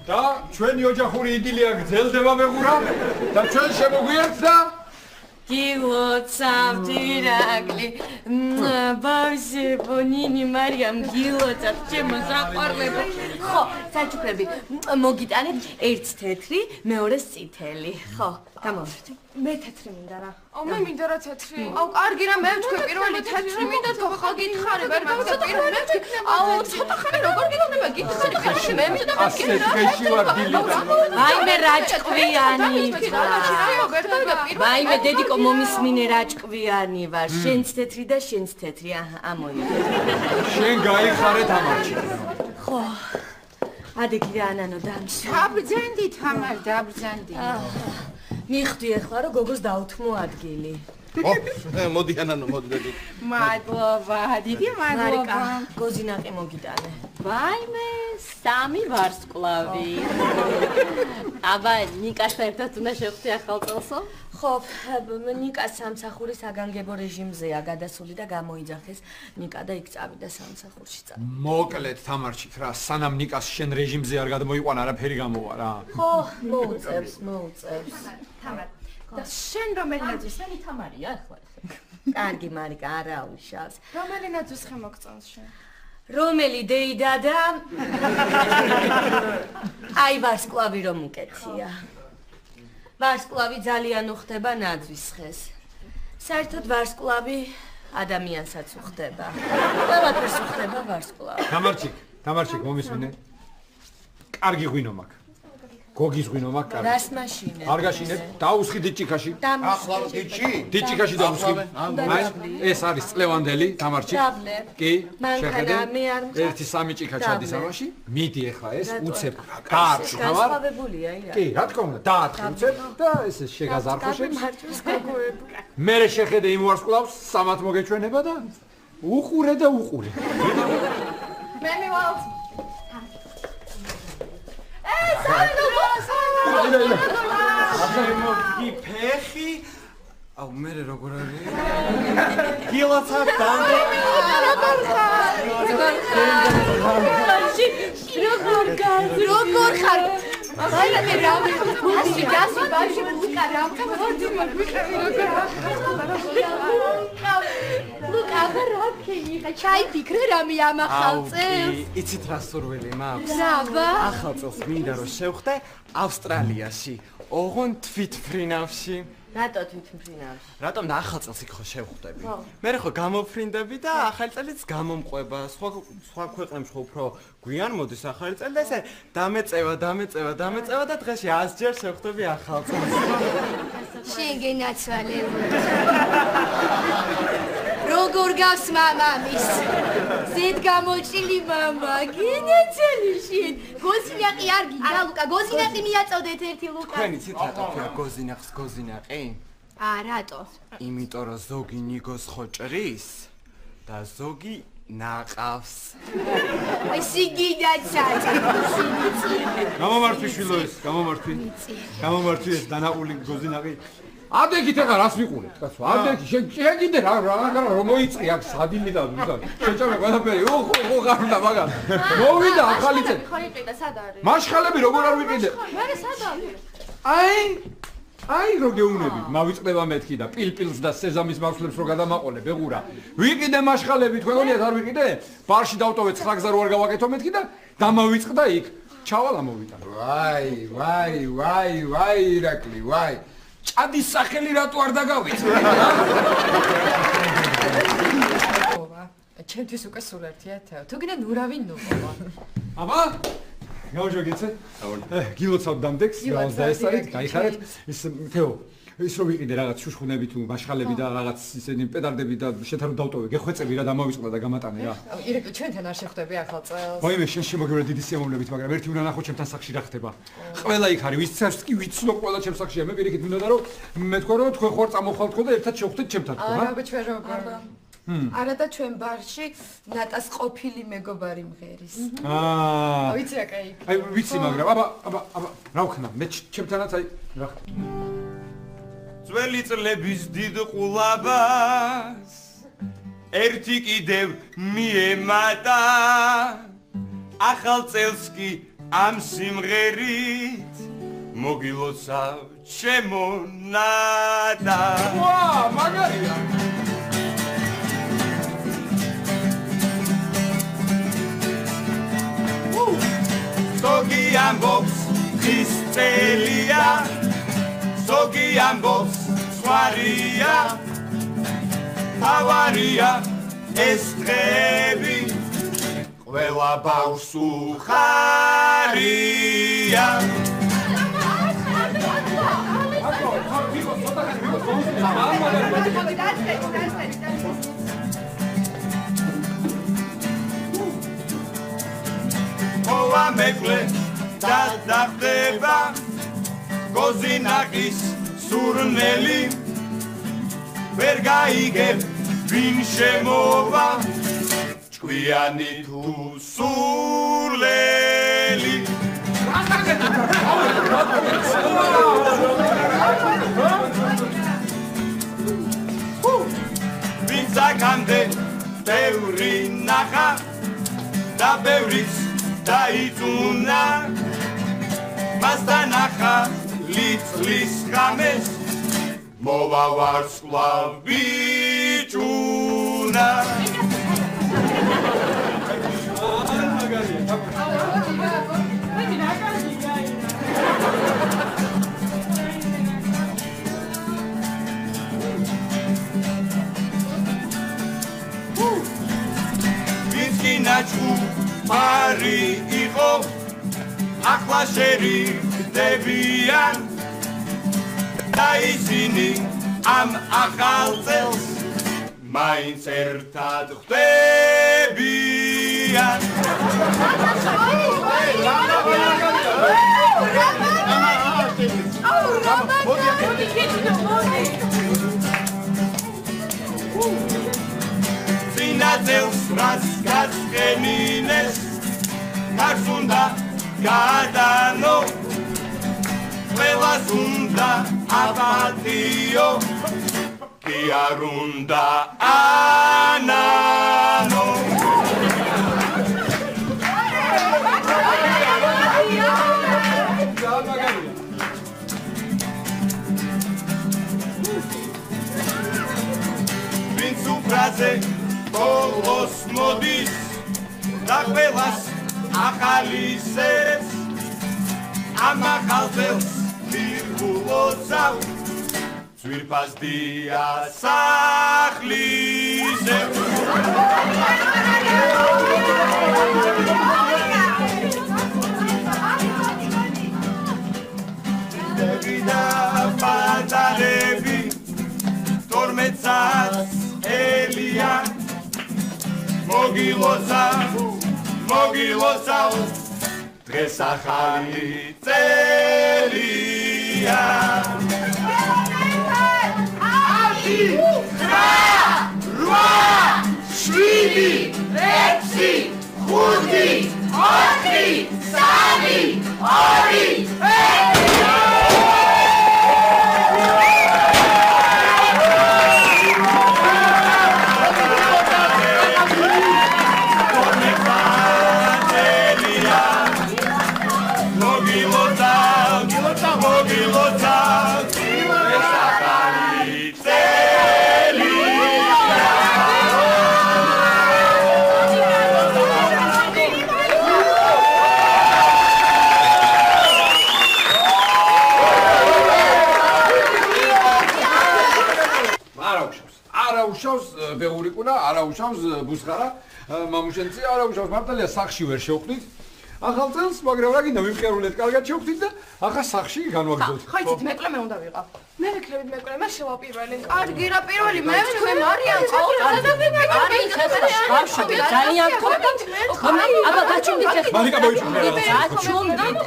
და ჩვენი ოჯახური იდილია გრძელდება მეგურა და ჩვენ შემოგვიერთდა გილოცავთ ირაკლი ბავშვი ბონინი მარიამ გილოცავთ ჩემო საყვარლებო ხო საჩუქრები მოგიტანეთ ერთ თეთრი მეორეს წითელი ხო გამოვართ მე თეთრი მინდა რა მე მინდა რა თეთრი კარგი რა მე ვთქვი პირველი თეთრი მინდა თქო ხა გითხარი ვერ გავიგე პირველი ცოტა ხანი როგორ გიქნება გითხარი მე მინდა ასეთ გეში ვარ დილით ვაიმე რაჭკვიანი ვაიმე დედიკო მომისმინე რაჭკვიანი ვარ შენც თეთრი და შენც თეთრი ამოიღე შენ გაიხარე თამარჩი ხო ადეგი ანანო დამში დაბრძანდი თამარ დაბრძანდი მიხდი ახლა რომ გოგოს დაუთმო ადგილი მოდი ანანო მოდი მადლობა დიდი მადლობა გოზინაყი მოგიტანე ვაიმე 3 ვარსკვლავი აბა ნიკასთან ერთად უნდა შევხვდე ახალ წელსო ხო ნიკა სამსახურის აგანგებო რეჟიმზეა გადასული და გამოიძახეს ნიკა და იქ წავიდა სამსახურში მოკლედ თამარჩით რა სანამ ნიკას შენ რეჟიმზე არ გადმოიყვან არაფერი გამოვა რა ხო მოუწევს თამარ და შენ რომელი ნაძვის შენი თამარია ახლა კარგი მარიკა არა უშავს რომელი ნაძვის ხე მოგწონს შენ რომელი დეიდა და აი ვარსკვლავი რომ უკეთია ვარსკვლავი ძალიან უხდება ნაძვის ხეს საერთოდ ვარსკვლავი ადამიანსაც უხდება ყველაფერს უხდება ვარსკვლავი თამარჩიკ მომისმინე კარგი ღვინო მაქვს გოგის ღვინო მაქვს კარგი რას მაშინე არ გაშინებ დაუსხი დიჭიკაში ახლა დიჭიკაში დაუსხი ეს არის წლევანდელი თამარჩიკ კი შეხედე ერთი 3 ჭიქა ჩადის ამაში მიდი ახლა ეს უცებ დაარჩი თამარ განსხვავებულია ირა კი რა თქმა უნდა დაარჩი უცებ და ეს შეგაზარხოშებს მარჯვეს გაგოებ მე შეხედე იმ ვარსკვლავს სამათ მოგეჩვენება და უყურე და უყურე მე მივალთ გი ფეხი აუ მე როგორ არის გილოცავ დამდე როგორ ხარ აი მე რა ვასი გასი ბავშვი მუსიკა რა მოდი ვიყავი როგორ ლუკა რა ქენი ხა ჩაი ფიქრე რამე ამ ახალ წელს იცით რა სურვილი მაქვს ზაბა ახალ წელს მინდა რომ შევხვდე ავსტრალიაში ოღონ თვითმფრინავში რატო თვითმფრინავში რატომ და ახალ წელს იქ ხო შევხვდები მე ხო გამოფრინდები და ახალი წელიც გამომყვება სხვა ქვეყნებში ხო უფრო გვიან მოდის ახალი წელი და ესე დამეწევა და დღეში 100 ჯერ შევხვდები ახალ წელს შენ გენაცვალებო როგორ გავს მამამის ზედ გამოჭილი მამა გენაცვალი შენ გოზინაყი არ გინდა ლუკა გოზინაყი მიაწოდეთ ერთი ლუკა თქვენი ცით რატოა გოზინაყი რატო იმიტომ რომ ზოგი ნიგოს ხო ჭრის და ზოგი ნაყავს აი სიგიდაცაც გამომართვი შვილო ეს გამომართვი ეს დანაყული გოზინაყი ამდენით ახლა რას ვიყურეთ კაცო ამდენით შენ კიდე რა რომ მოიწი აქ სადინი და შეჭამე ყველაფერი ხო გარდა მაგას მოვიდა ახალი წელი ხო იყიდა სად არის მაშხალები როგორ არ ვიყიდე მე სად არის აი აი რო გეუნები, მავიწყდება მეთქი და პილპილს და სეზამის მაქსლებს რო გადამაყოლე ბეღურა. ვიყიდე მაშხალები თქვენ გონიათ არ ვიყიდე? ბარში დავტოვე 9 გზა რო არ გავაკეთო მეთქი და დამავიწყდა იქ. ჩავალ ამოვიტან. ვაი, ირაკლი, ვაი. ჭადის სახელი რატო არ დაგავიწყე? ჩემთვის უკვე სულ ერთია თეო. თუ კიდე ნურავი ნუღობა. აბა? გავჟოგეცე? გილოცავ დამდეგს, გავზაესარეთ, გაიხარეთ. ის თეო, ის რო ვიყიდე რაღაც შუშხუნები თუ მაშხალები და რაღაც ისენი პედალდები და შეთან რო დავტოვე, გეხვეწები რა დამავიწყდა და გამატანე რა. ირაკლი, ჩვენთან არ შეხვდები ახალ წელს. ვაიმე, შენ შემოგევრე დიდი სიამოვნებით, მაგრამ ერთი უნდა ნახო ჩემთან სახში რა ხდება. ყველა იქ არის, ვისცემს კი ვიცნო ყველა ჩემს სახშია. მე პირიქით მინდოდა რომ მე თქვა რომ თქვენ ხوار წამოხვალთ ხო და ერთად შევხვდეთ ჩემთან ხო რა? არა, ჩვენ როგორ. არა და ჩვენ ბარში ნატას ყოფილი მეგობარი მღერის. ვიცი რა კაი. აი ვიცი მაგრამ აბა რა ვქნა მე ჩემთანაც აი რა ძველი წლების დიდ ყულაბას ერთი კიდევ მიემატა ახალ წელს კი ამ სიმღერით მოგილოცავ ჩემო ნატა. ვა მაგარია. Sogi ambos ის წელია Sogi ambos swariya Avaria ეს დღები ყველა ბავშვს უხარია Ova megle da dacheba Gozinakis surneli ვერ გაიგებ ვინ შემოვა ჭკვიანი თუ სულელი ვინ საკამდე ბევრი ნახა და ბევრიც დაიწუნა მასთან ახალი წლის ღამეს მოვა ვარსკვლავ ბიჭუნა ვინკინაჩუ პარი იყო ახლა შერიგდებიან და ისინი ამ ახალ წელს მაინც ერთად ხვდებიან წინა წელს რაც გაწყენინეს კარს უნდა გადანო ყველას უნდა აპატიო კი არ უნდა ანანო ვინც უფრაზე ბოლოს მოდის და ყველას ახალისებს ამ ახალ წელს ვირგულოცავ ძვირფას დიასახლისებს დები და პატარები 12 წელს ელია მოგილოცავ დღეს ახალი წელია Mogilota არა უშავს ბეღურიკუნა, არა უშავს ბუსხარა, მამუშენცი არა უშავს მართალია სახში ვერ შევხვდით. ახალ წელს, მაგრამ რა გინდა ვიმყერულეთ, კარგად შევხვდით და ახლა სახში განვაგრძელოთ. ხო, იცით, მეკლე მე უნდა ვიყავ. მე ვიქნებით მეკლე, მე შევა პირველი. კარგი რა პირველი, მე მარიამ ყავდა და მე არის ხესა ძალიან გქონდათ. აბა გაჩვენდით ახლა. მარიკა მოიჩვენე. გაჩვენდით.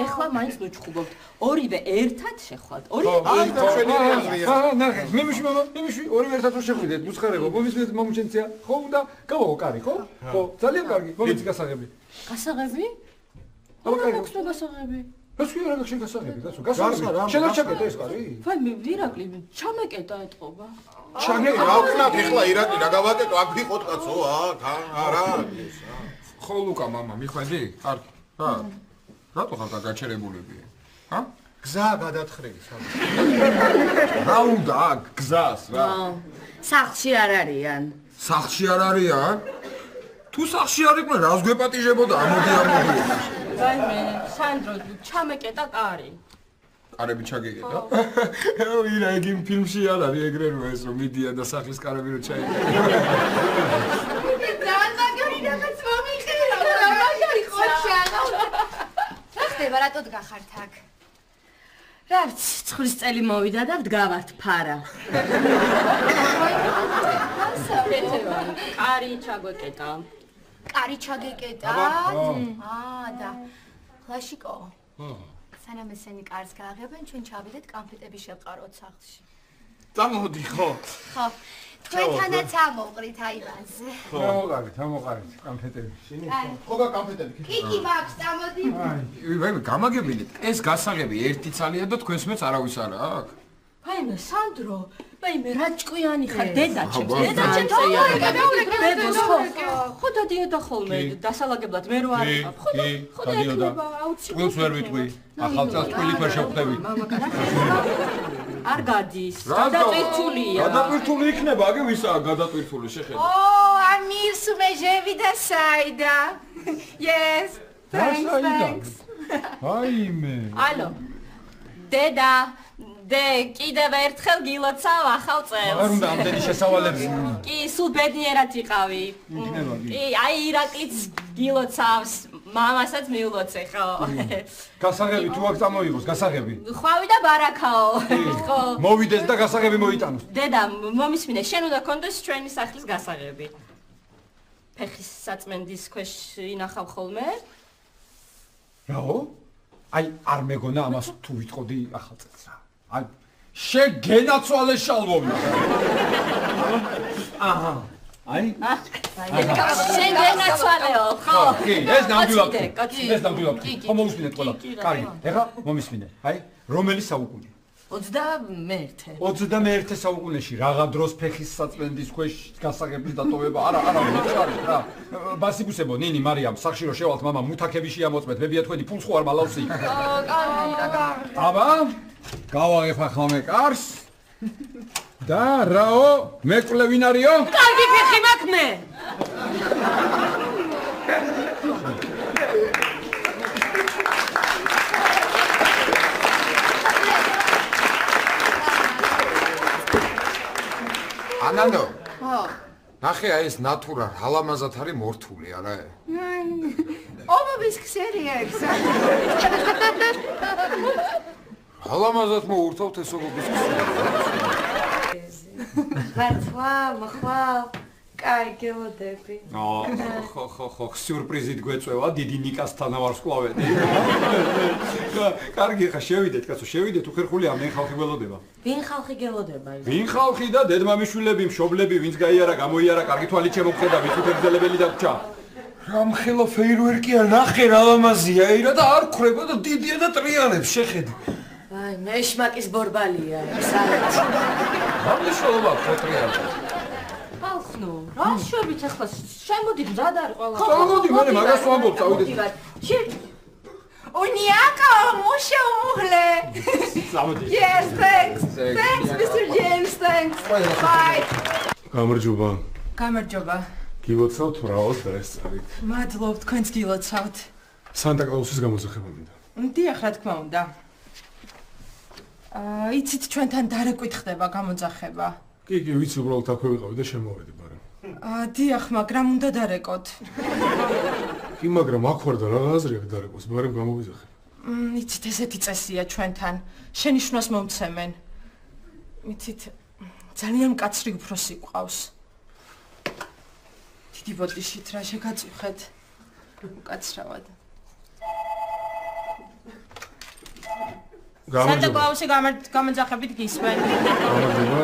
ეხლა მაინც მოჩხუბობთ. ორივე ერთად შეხვალთ. ორივე აი ჩვენი აზრია. ნახე, მიმიში, ორივე ერთად რო შეხვიდეთ, ბუსხარებო, მომისმენთ მომჩენცია. ხო და გავაღო კარი, ხო? ხო, ძალიან კარგი. მომიცი გასაღები. გასაღები? აბა კარგი. მოხსნა გასაღები. ეს კი არა გაშენ გასაღები, კაცო, გასაღები. შენ არ ჩაკეტე ეს კარი? ვაი, მე ვირაკლი, ჩამეკეტა ეთყობა. ჩაგეკ რა ვქნათ ეხლა ირაკლი რა გავაკეთო, აქ ვიყოთ კაცო, არა. ხო ლუკა მამა, მიხვედი? კარგი. რა? რატო ხარ გაჩერებულები? ჰა? გზა გადათხრილი. რა უნდა აქ გზას რა? სახლში არ არიან. სახლში არ არიან? თუ სახლში არ იყვნენ, რას გვეპატიჟებოდა? ამოდი. ვაი მე, სანდრო, ჩამეკეტა კარი. კარები ჩაგეკეტა? ირა იგი ფილმში არ არის ეგრე რო ეს რომ მიდიან და სახლის კარები რო ჩაიგე. ძალიან რაღაც მომიხელა, მაგარი ხოჩა. რა ხდება, რატო დგახართ აქ? რაც ცხლის წელი მოვიდა და ვდგავართ ფარა. კარი ჩაგვეკეტა. კარი ჩაგეკეტა? და ხლაშიკო. სანამ ესენი კარს გააღებენ, ჩვენ ჩავიდეთ კანფეტები შევყაროთ სახლში. წამოდი ხო? ხო. თქვენთანაც ამოვყრით აივანზე. ამოყარით კანფეტები. ხო კანფეტები. კიკი მაქვს, წამოდი. ვაი, გამაგებინეთ. ეს გასაღები ერთი ცალია და თქვენს მეც არავის არა აქ. ვაი მე, სანდრო, ვაი მე რა ჭკვიანი ხარ, დედა ჩემს. ბებოს ხო დადიოდა ხოლმე დასალაგებლად მე რო არ ვიყავ. ხო დადიოდა. წყვილს ვერ ვიტყვი. ახალ წელს წყვილით ვერ შევხვდები. არ გადის. გადატვირთულია. გადატვირთული იქნება, აგე ვისაა გადატვირთული შეხედე. ამირს მეჟევი და საიდა. Yes. Thanks. აიმე. ალო. დედა დე კიდევ ერთხელ გილოცავ ახალ წელს. არ უნდა ამდენი შესავალები. კი, სულ ბედნიერად იყავი. კი, აი ირაკლიც გილოცავს, მამასაც მიულოცე, ხო? გასაღები თუ აქ წამოიღოს, გასაღები. ხვავი და ბარაქაო. ხო. მოვიდეს და გასაღები მოიტანოს. დედა, მომისმინე, შენ უნდა კონდეს ჩვენი სახლის გასაღები. ფეხის საწმენდის ქვეშ ინახავ ხოლმე? რაო? აი არ მეგონა ამას თუ ვიტყოდი ახალ წელს რა. აი შეგენაცვალე შალვომი. აჰა. აი? შეგენაცვალეო, ხო? კი, ეს ნამდვილად. ეს ნამდვილად. ხო მომისმინეთ ყველა. კარგი, ეხლა მომისმინე. აი, რომელი საუკუნე? 21. 21 საუკუნეში რაღა დროს ფეხის საწმენდის ქვეშ გასაღების დატოვება? არა, მოწარი რა. ბასიბუსებო, ნინი, მარიამ, სახში რო შევალთ, მამა, მუთაკები შეამოწმეთ, მებია თქვენი ფულს ხო არ მალავს იქ. კარგი. აბა, გავაღებ ახლა მე კარს. და რაო, მეკლე ვინ არისო? კარგი ფეხი მაქვს მე. ანანდო. ხო. ნახე ეს ნატურა ჰალამაზად არის მორთული, არა? ობობის ქსერია ეს. ჰალამაზად მოურთავთ ეს ობობის ქსერია. მართლა, მოხვალ. კაი, გელოდები. ხო, სიურპრიზით გვეწევა, დიდი ნიკასთან ვარსკვლავედი. კარგი, ხა შევიდეთ, კაცო, შევიდეთ, უხერხული ამენ ხალხი გველოდება. ვინ ხალხი გელოდება ის? ვინ ხალხი და დედმამიშვილები, მშობლები, ვინც გაიარა, გამოიარა, კარგი თვალი ჩემოგხედა, ვინც უთებძელებელი დაგჭა. რამხელა ფეირვერკია, ნახე რა ლამაზია, ირა და არ ხრება და დიდია და ტრიალებს, შეხედე. აი, მეშმაკის ბორბალია, სალაც. რა მნიშვნელობა აქვს ტრიალებს? ხალხნო, რა შვებით ახლა, შემოდი მზად არის ყველა. წამოდი, მე მაგას ვამბობ, წავიდეთ. უნიაკო, მუშა უმhle. წამოდი. Yes, thanks. Thanks, Mr. James, thanks. Bye. გამარჯობა. გამარჯობა. გილოცავთ რაოს რესტორნით. მადლობ, თქვენც გილოცავთ. სანტა კლაუსის გამოძახება მინდა. დიახ, რა თქმა უნდა. იცით ჩვენთან დარაკვით ხდება გამოძახება. კი, ვიცი, უბრალოდ აქვე ვიყავი და შემოვედი, მაგრამ. დიახ, მაგრამ უნდა დარეკოთ. კი, მაგრამ აქ ვარ და რა აზრი აქვს დარეკოს, მაგრამ გამოვიძახე. იცით, ესეთი წესია ჩვენთან. შენიშვნას მომცემენ. იცით, ძალიან მკაცრი უფროსი გვყავს. დიდი ბოდიშით რა შეგაწუხეთ. უკაცრავად. სანტა კლაუსი გამოძახებით გისმენ. გამარჯობა,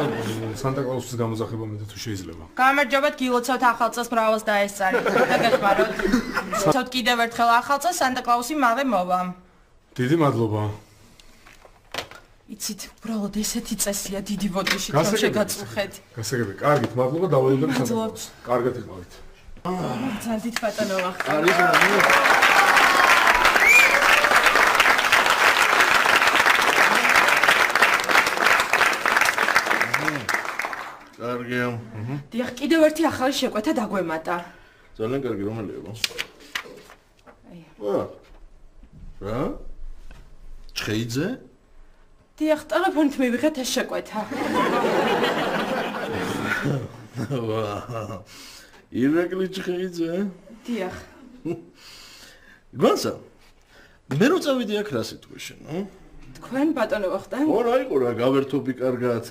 სანტა კლაუსის გამოძახება მე თუ შეიძლება. გამარჯობათ, გილოცავთ ახალ წელს მრავალს დაესწარით. დაგეხმაროთ. ცოტ კიდევ ერთხელ ახალ წელს სანტა კლაუსი მალე მოვა. დიდი მადლობა. იცით, უბრალოდ ესეთი წესია დიდი ბოდიშით რა შეგაწუხეთ. გასაგებია. კარგით, მადლობა, დავალებდები სანტა კლაუსს. კარგად იყავით. ძალიან დიდ ბატონო ვახტანგ. კარგია. დიახ, კიდევ ერთი ახალი შეკვეთა დაგვემატა. ძალიან კარგი, რომელი იყო? რა? ჩხეიძე? დიახ, ტელეფონით მივიღეთ ეს შეკვეთა. ირაკლი ჩხეიძე? დიახ. გვანსა? მე რო წავიდი აქ რა სიტყვის შენ, თქვენ ბატონო ვახტანგ? რა იყო რა, გავერთობი კარგად.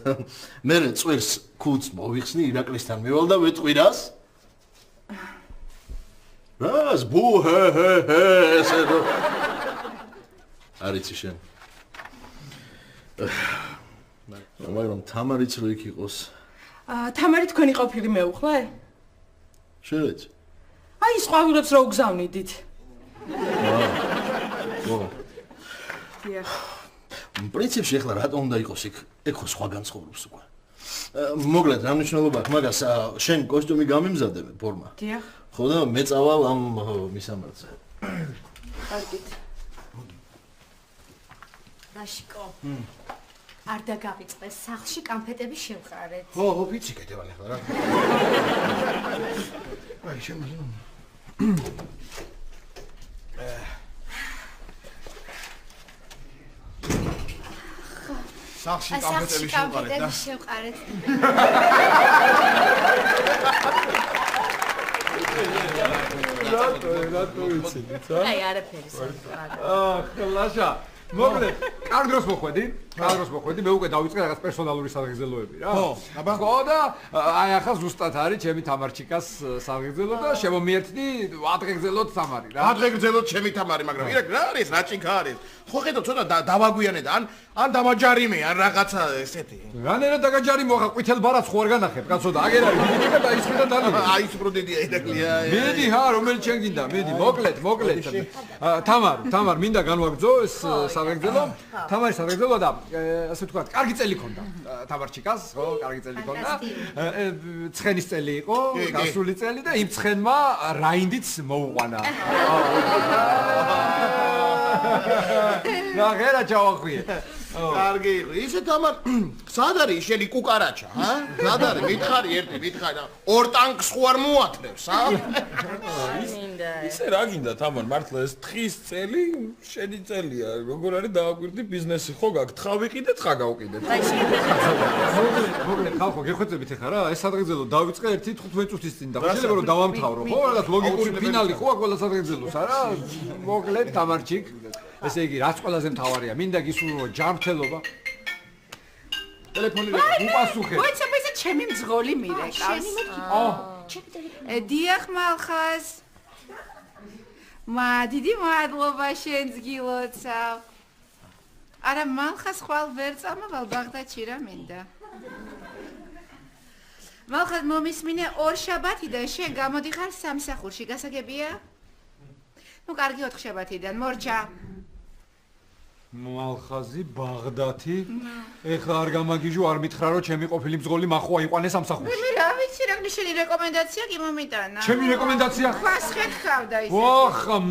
მე წვერს ქუდს მოვიხსნი ირაკლისთან მივალ და ვეტყვირას. რას ბუ ჰე ესე რო არიცი შენ. მაგრამ თამარიც რო იქ იყოს. თამარი თქვენი ყოფილი მეუღლე? შენც? აი სხვა ვიღებს რო უგზავნიდით. დიახ. პრინციპში ახლა რატომ უნდა იყოს იქ? ეგ ხო სხვაგან ცხოვრობს უკვე. მოგლედ რა მნიშვნელობა აქვს მაგას? შენ კოსტიუმი გამიმზადე ფორმა? დიახ. ხო და მე წავალ ამ მისამართზე. კარგით. რაშიკო. არ დაგავიწყდეს სახლში კანფეტები შევყარეთ. ხო, ვიცი კეთებანი ახლა რა. აი შემიძლია. სახლში კანფეტები შევყარეთ. რატო ვიცით, აი არაფერი. ხლაშა მოგლე, კარგ დროს მოხვედი, მე უკვე დავიწყე რაღაც პერსონალური საღებავები რა. ხო და აი ახლა ზუსტად არის ჩემი თამარჩიკას საღებავი და შემომიერთდი ადღეგრძელოთ თამარი რა. ადღეგრძელოთ ჩემი თამარი, მაგრამ ირაკლი რა არის, რა ჭიქა არის? ხო ხედავ ცოტა დავაგვიანე და ან დამაჯარიმე, ან რაღაცა ესეთი. რანერა დაგაჯარიმო ახლა ყვითელ ბარათს ხო არ განახებ, კაცო და აგერ არის დიდი და ისხი და დალი. აი ის უფრო დიდია ირაკლია. მიდი ჰა, რომელიც შენ გინდა, მიდი, მოკლედ. თამარ, მინდა განვაგრძო ეს საღებავო. თამარი საღებავო და ასე ვთქვათ, კარგი წელი ქონდა თამარჩიკას, ხო, კარგი წელი ქონდა. ცხენის წელი იყო, გასული წელი და იმ ცხენმა რაინდიც მოუყვანა. ნახერა ჩავახვიე. კარგი იყო. ისე თამარ, სად არის შენი კუკარაჩა, ჰა? სად არის? მითხარი და ორ ტანკს ხო არ მოათრევს, ჰა? ისე რა გინდა თამარ, მართლა ეს თხის წელი შენი წელია. როგორ არის დააკვირდი ბიზნესი ხო გაქვს? თხა ვიყიდე, თხა გავყიდე. მოგლედ ხალხო, გეხვეწებით ახლა რა, ეს სადღეგრძელო დავიწყე 1-15 წუთის წინ და შეიძლება რომ დავამთავრო, ხო? რაღაც ლოგიკური ფინალი ხო აქვს ყველა სადღეგრძელოს, არა? მოგლედ თამარჩიკ. ესე იგი, რაც ყველაზე მთავარია, მინდა გისურვო ჯანმრთელობა. ტელეფონი უპასუხე. მოიცა ისე ჩემი მძღოლი მირეკავს. დიახ მალხას. დიდი მადლობა შენს გილოცავ. არა მალხას ხვალ ვერ წამავალ ბაღდადში რა მინდა. მალხას მომისმინე ორ შაბათიდან შენ გამოდიხარ სამსახურში, გასაგებია? ნუ კარგი 4 შაბათიდან მორჩა. მალხაზი ბაღდათი ეხლა არ გამაგიჟო არ მითხრა რომ ჩემი ყოფილი მძღოლი მახვა იყვანეს სამსახურში მე რა ვიცი რა შენი რეკომენდაცია კი მომიტანა ჩემი რეკომენდაცია ხას ხეთქავდა ისე ოხ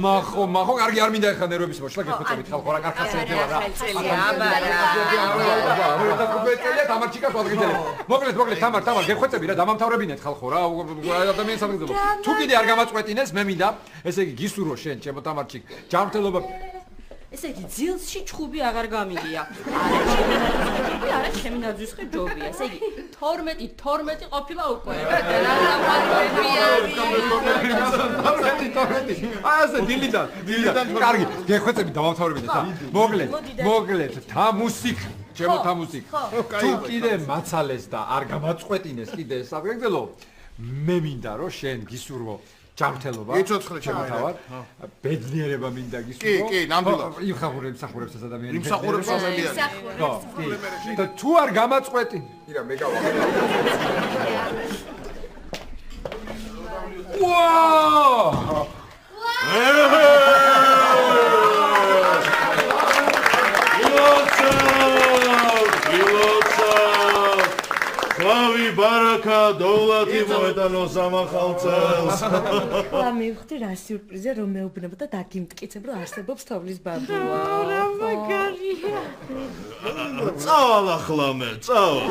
მახო კარგი არ მინდა ეხლა ნერვების მოშლა გეხვეწებით ხალხო რა კარგად შეედება რა თამარჩიკას ვადგინე მოკლედ თამარ გეხვეწები რა დამამთავრებინეთ ხალხო რა ადამიანს ამგზავნო თუ კიდე არ გამაწყვეტინეს მე მინდა ესე იგი გისურვო შენ ჩემო თამარჩიკ ჯანმრთელობა ესე იგი ძილში ჩხუბი აღარ გამიგია. არა, ჩემი ნაძვისხე ჯობია. ესე იგი 12 ყოფილა უკვე. ასე დილიდან. კარგი, გეხვეწები დავამთავრებინე თა. მოგლეთ, თა მუსიკა. ჩემო თა მუსიკა. თუ კიდე მაცალეს და არ გამაწყვეტინეს კიდე საფრანგელო, მე მინდა რომ შენ გისურვო ჯანმრთელობა. იცოცხლე ჩემო თავად. ბედნიერება მინდა გისურვო. კი, ნამდვილად. იმსახურებს ეს ადამიანი. იმსახურებს ადამიანი. ხო, და თუ არ გამაწყვეტინ. ირა მე გავა. ვაუ! Slavi baraka dovlati moetano samakhaltsels. ხა მივხვდი რა სიურპრიზია რომ მეუბნებ და დაგიმტკიცებ რომ არსებობს თოვლის ბაბუა. რა მაგარია. წავალ ახლა მე, წავალ.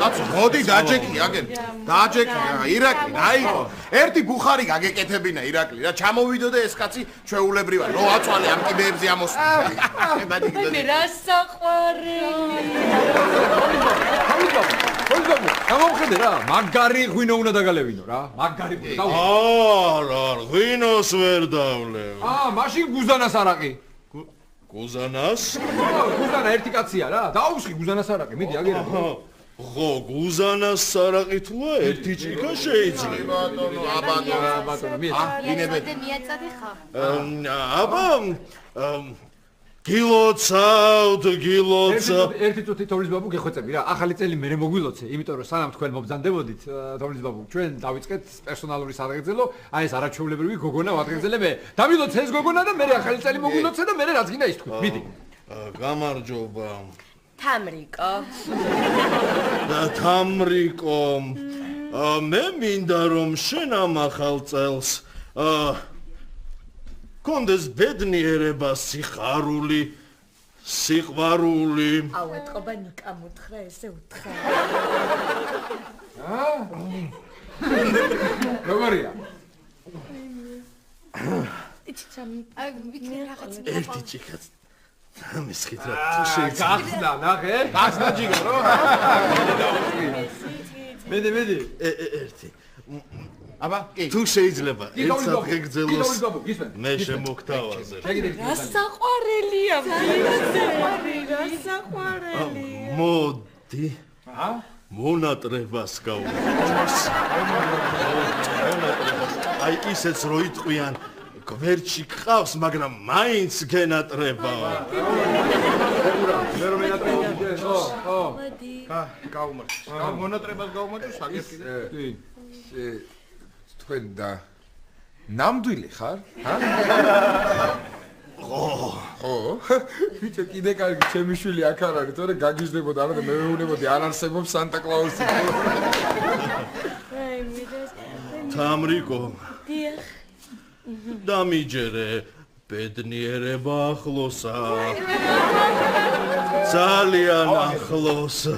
კაცო, მოდი დაჯეკი აგენ. დაჯეკი, ირაკლი, დაიყო. ერთი ბუხარი გაგეკეთებინა ირაკლი რა ჩამოვიდო და ეს კაცი ჩვეულებრივად რო აწვალე ამ კიბეებზე ამოსვლა. მე რა საყვარელი. გამომხედე რა, მაგარი ღვინო უნდა დაგალევინო რა. მაგარი ღვინო. არა, ღვინოს ვერ დავლევ. მაშინ გუზანას არაყი. გუზანას? გუზანა ერთი კაცია რა. დაუსხი გუზანას არაყი, მიდი აგერა. ხო, გუზანას არაყი თუა ერთი ჭიქა შეიძლება. ბატონო, დინებედი მიაწადი ხა. აბა გილოცავთ. ერთი წუთი თოვლის ბაბუ გეხვეწები რა. ახალი წელი მე მოგვილოცე, იმიტომ რომ სანამ თქვენ მობრძანდებოდით თოვლის ბაბუ, ჩვენ დავიწყეთ პერსონალური სარგეზელო, აი ეს არაჩვეულებრივი გოგონა ვადღეგზელე მე. დავილოცე ეს გოგონა და მე ახალი წელი მოგვილოცე და მე რაც გინდა ის თქვი. მიდი. გამარჯობა. თამრიკო. თამრიკო. მე მინდა რომ შენ ამ ახალ წელს კონდეს ბედნიერება, სიხარული, სიყვარული. აუ ეთყობა ნიკა მოთხრა ესე უთხრა. როგორია? ერთი ჭიქაც მისხიტრა თუ შეიძლება. გახსნა, ნახე? გახსნა ჯიგარო? მედი. ერთი. აბა, კი. თუ შეიძლება, ერთად გეგძელოს. მე შემოგთავაზე. რა საყვარელია, რა საყვარელი. მოდი. მონატრებას გავუშვას. აი ისეც რო იტყვიან, გვერდში გყავს, მაგრამ მაინც გენატრებაო. მე რომ ენატრებოდი, ხო. გაუმარჯოს. მონატრებას გაუმარჯოს, აგერ კიდე. თქვენ და ნამდვილი ხარ? ხო. ბიჭო, კიდე კარგი, ჩემი შვილი აქ არ არის, თორე გაგიჟდებოდა, არა და მე მეუბნებოდი, არ არსებობს სანტა კლაუსი. თამრიკო. დიახ. დამიჯერე, ბედნიერება ახლოსა. ძალიან ახლოსა.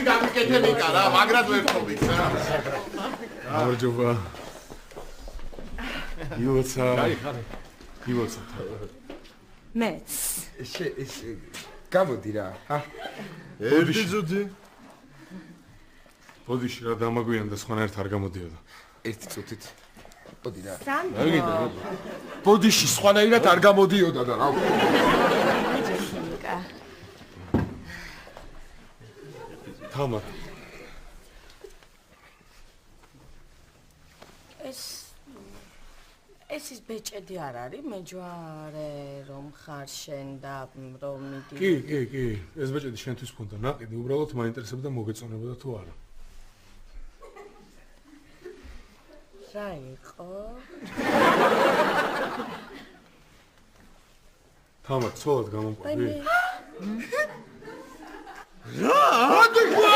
გამიკეთებიკა რა, მაგრად ვერ თობით რა. გამარჯობა. იოცა. იოცა. მეც. ეს გამოდი რა. ერთი წუთი. ბოდიში რა დამაგვიანდა სხვანაირად არ გამოდიოდა. ერთი წუთით. ბოდი რა. ბოდიში სხვანაირად არ გამოდიოდა და რა. თამარ. ეს ის ბეჭედი არ არის, მეჯვარე რომ ხარ შენ და რომ მიდი. კი, ეს ბეჭედი შენთვის მქონდა, ნაყიდი, უბრალოდ მაინტერესებდა მოგეწონებოდა თუ არა. რა იყო? თამარ, ცოლად გამომყვები? რა? მოდი გვა!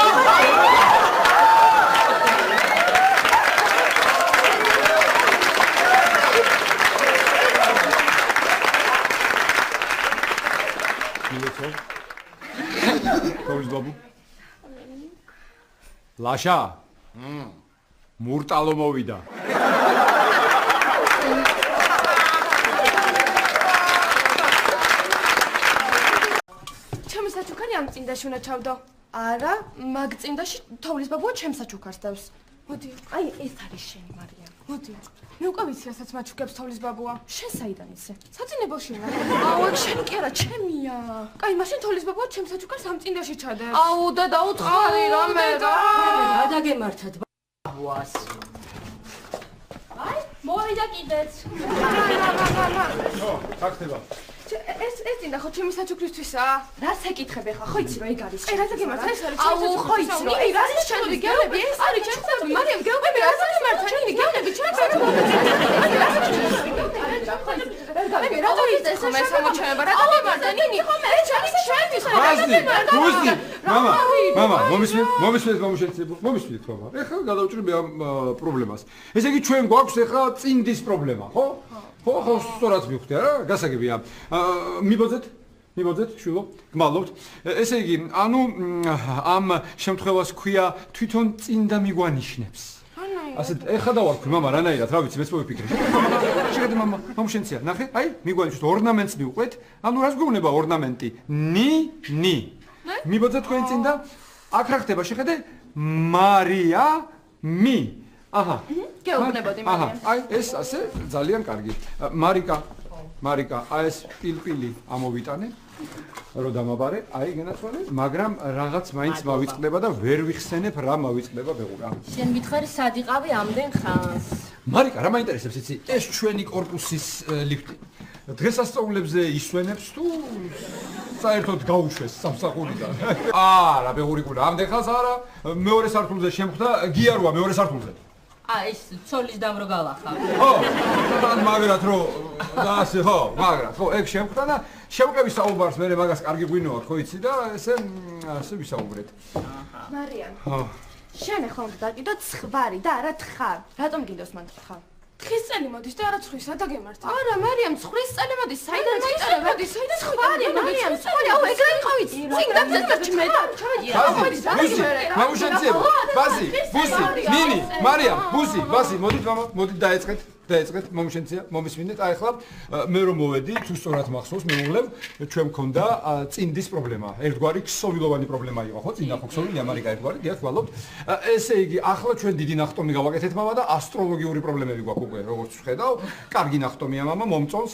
თოვლის ბაბუ. ლაშა მურტალო მოვიდა ჩემი საჩუქარი ამ წინდაში უნდა ჩავდო არა მაგ წინდაში თოვლის ბაბუა ჩემს საჩუქარს დევს მოდი აი ეს არის შენი მარია მოდი მე უკვე ვიცი რასაც მაჩუქებს თოვლის ბაბუა შენ საიდან ისე საწინებელში ვარ აუ ეგ შენი კი არა ჩემია კაი მაშინ თოვლის ბაბუა ჩემს საჩუქარს ამ წინდაში ჩადებს აუ და დაუთხარი რამე რა დაგემართათ ბაბუას აი მოვიდა კიდეც ო რა ხდება ეს წინდა ხო ჩემი საჩუქრისთვისაა რას ეკითხები ხა ხო იცი რა ეგ არის რა დაგემართა ეს არის აუ ხო იცი რა ეგ არის ჩემი გეუბნები ეს არის ჩემი საჩუქრი მარიამ გეუბნები რა დაგემართა ჩემი გეუბნები ჩემი საჩუქრი რა დაიწყეს ეს სამოჩენება რა დაგემართა ნინი ხო მე ჩემი ჩემი ბუზი მამა მომისმენთ მომისმენთ მამა ეხლა გადავჭრები ამ პრობლემას ესე იგი ჩვენ გვაქვს ეხლა წინდის პრობლემა ხო ხო სწორად მივხვდი რა გასაგებია მიბოძეთ შვილო გმადლობთ ესე იგი ანუ ამ შემთხვევას ქვია თვითონ წინდა მიგვანიშნებს ასე ეხლა დავარქვი მამა რანაირად რა ვიცი მეც მოვიფიქრე შეხედე მამა მომშენცია ნახე აი მიგვანიშნეთ ორნამენტს მივყვეთ ანუ რას გვეუბნება ორნამენტი ნი მიბოძეთ თქვენ წინდა აქ რა ხდება შეხედე მარია მი აჰა გეუბნებოდი მარია აი ეს ასე ძალიან კარგი მარიკა აი ეს პილპილი ამოვიტანე რო დამაბარე აი გენაცვალე მაგრამ რაღაც მაინც მავიწყდება და ვერ ვიხსენებ რა მავიწყდება ბეღურა შენ გითხარი სად იყავი ამდენ ხანს მარიკა რა მაინტერესებს იცი ეს ჩვენი კორპუსის ლიფტი დღესასწაულებზე ისვენებს თუ საერთოდ გაუშვეს სამსახურიდან არა ბეღური კულა ამდენ ხანს არა მეორე სართულზე შემხვდა გიაროა მეორე სართულზე ეს ცოლის დამ რო გავახავ. ხო, თან მაგრად რო და ასე ხო, მაგრად. ხო, ეგ შემხვდა და შევკები საუბარს, მე მაგას კარგი გვინოა, ხო იცი და ასე ვისაუბრეთ. მარიამ. ხო. შენ ახლა უნდა დაკიდო ცხვარი და არა თხარ. რატომ გინდოს მან თხარ? თხრის წელი მოდის და არა ცხვრის, რა დაგემართა? არა, მარიამ, ცხვრის წელი მოდის, საიდან მოიწარე? მოდის, საიდან ცხვარი? მარიამ, ცხვარი, აუ ეგ რა ყავით? წინ დამძეთა ჩმედა. მამუშენციებო, ბაზი, ბუსი, ნინი, მარიამ, ბუსი, ბაზი, მოდით მამა, მოდით დაეწყეთ მომშენცია, მომისმინეთ. აი ახლა მე რომ მოვედი, თუ სწორად მახსოვს, მეუღლემ ჩვენ მქონდა წინდის პრობლემა. ერთგვარი ქსოვილოვანი პრობლემა იყო, ხო? წინდა ხო ქსოვილია, მარიკა ერთგვარი, დიახ, გვალობთ. ესე იგი, ახლა ჩვენ დიდი ნახტომი გავაკეთეთ მამა და ასტროლოგიური პრობლემები გვაქვს უკვე, როგორც ვხედავ. კარგი ნახტომია მამა, მომწონს,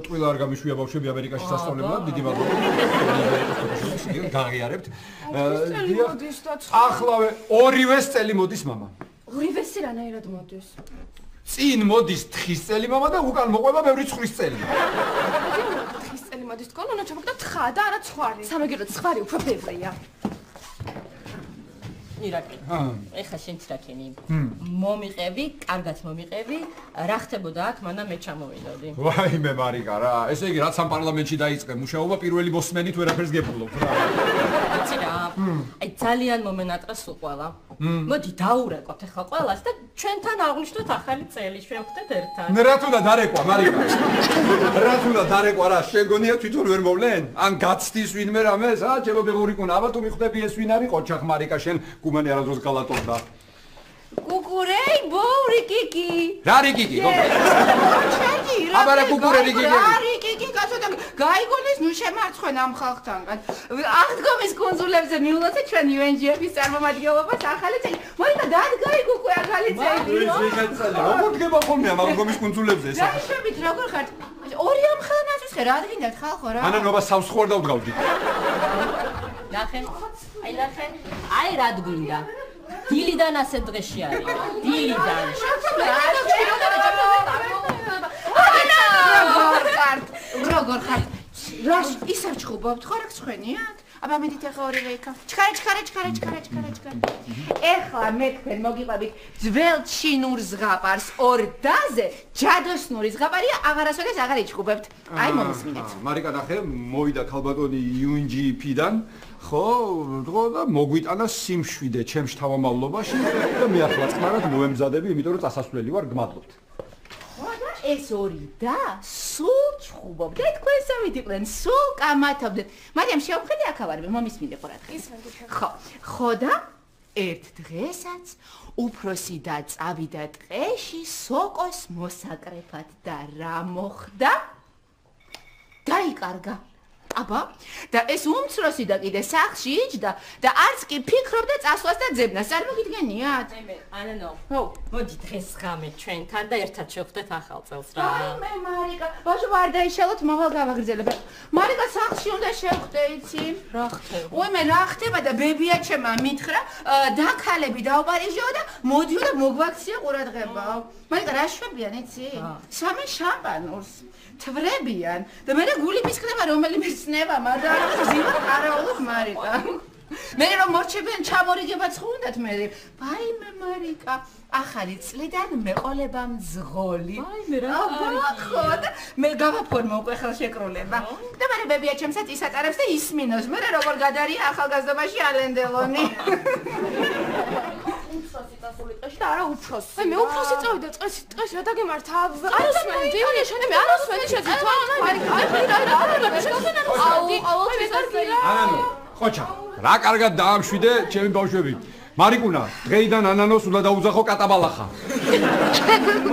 ტყუილა არ გამიშვია ბავშვები ამერიკაში სასწავლებლად, დიდი მადლობა. გაღიარებთ. ახლავე ორივეს წელი მოდის მამა. ორივესი რანაირად მოდის? წინ მოდის თხის წელი მამა და უკან მოყვება ბევრი ცხვრის წელი. თხის წელი მოდის თქო, უნდა ჩამოგდა თხა და არა ცხვარი. სამაგერო ცხვარი უფრო ბევრია. ირაკი. ეხა შენც რაკენი. მომიყევი, კარგად მომიყევი, რა ხდებოდა აქ, მანამ მე ჩამოვიდოდი. ვაიმე მარიკა რა, ესე იგი რაც ამ პარლამენტში დაიწყე მუშაობა პირველი მოსმენით ვერაფერს გეფულობ რა. იცი რა, აი ძალიან მომენატრა სულ ყველა. მოდი დაურეკოთ ახლა ყველას და ჩვენთან აღვნიშნოთ ახალი წელი, შევხვდეთ ერთად. რა თუნდა დარეკვა მარიკა? რა თუნდა დარეკვა რა, შენ გონია თვითონ ვერ მოვლენ? ან გაცდის ვინმე რამეს, ჩემო ბეღური კუნა, აბა თუ მიხვდები ეს ვინ არის ყოჩახ მარიკა შენ გუმანი არადროს გალატობდა. კუკურეი, ბოური კიკი. რა რიკიკი? ჩაგი რა. აბა რა კუკურე რიკიკი? რა რიკიკი, კაცოთა, გაიგონეს ნუ შემარცხენ ამ ხალხთანგან. აღდგომის კონსულებზე მიულოცეთ ჩვენ UNGF-ის წარმომადგენლობას ახალი წელი. მოიცა დადგარი კუკუ ახალი წელი. როგორ დგება ხოლმე ამ აღდგომის კონსულებზე ეს? დაიშვებით როგორ ხართ? ორი ამ ხელნათვის ხე რა გინდათ ხალხო რა? ანა ნობა სავს ხوار დავდგავდი. ნახე. აი რა გვინდა. დილიდან ასე დღეში არის. დილიდან. როგორ ხართ? რა ისევ ჩხუბობთ ხო რა გცხვენიათ? აბა მედით ახლა ორივე იქა. ჩქარა. ეხლა მე თქვენ მოგიყვებით ძველ ჩინურ ზღაპარს ორდაზე ჯადოსნური ზღაპარია აღარასოდეს აღარ იჩხუბებთ. აი მომისმინეთ. მარიკა ნახე, მოვიდა ქალბატონი UNGP-დან. ხო, და მოგვიტანა სიმშვიდე ჩემს თავმომავლობაში და მე ახლა წყნარად მოვემზადები, იმიტომ რომ წასასვლელი ვარ, გმადლობთ. ეს ორი და სულ ჩხუბობთ. თქვენ სამით იყვნენ, სულ კამათობდეთ. მარიამ შევხედე აქ ავარ, მომისმინე ხო რა დღეს. ხო და ერთ დღესაც უფროსი და წავიდა ტყეში სოკოს მოსაკრეფად და რა მოხდა? დაიკარგა. აბა, და ეს უმცროსი და კიდე სახლში იჯდა და არც კი ფიქრობდა წასვლას და ძებნას. არ მოგიდგენიათ? ანანო. მოდი დღეს ღამე ჩვენთან და ერთად შევხვდეთ ახალ წელს რა. მე მარიკა, ბავშვ ვარ დაიშალოთ, მოვალ გავაგრძელებ. მარიკა სახლში უნდა შევხვდე, იცი? რა ხდება? ой, მე რა ხდება და ბებია ჩემმა მითხრა, დაქალები დაუპარიჟეო და მოდიო და მოგვაქცია ყურადღებაო. მარიკა რა შვებიან, იცი? სამი შამპანურს. თვრებიან და მე გული მისხდება რომელიმე ცნება, მაგრამ ზიმა არაულობ მარიკა. მე რომ მორჩებიან ჩამორიგებაც ხუნდათ მე. ვაიმე მარიკა, ახალი წლიდან მეყოლება მძღოლი. ვაიმე რა. ხო, და მე გავაფორმო უკვე ხელშეკრულება. და მე ბებია ჩემსაც ისატარებს და ისმინოს. მე როგორ გადარია ახალგაზრდობაში ალენდელონი. უფროსი წასული ტყეში და არა უფროსი. აი მე უფროსი წავიდა ტყეში რა დაგემართა? არასმენი დივნე შენები არასმენი შეძით. ანანო, ხოჩა, რა კარგად დაამშვიდე ჩემი ბავშვები. მარიკუნა, დღეიდან ანანოს უნდა დაუძახო კატაბალახა.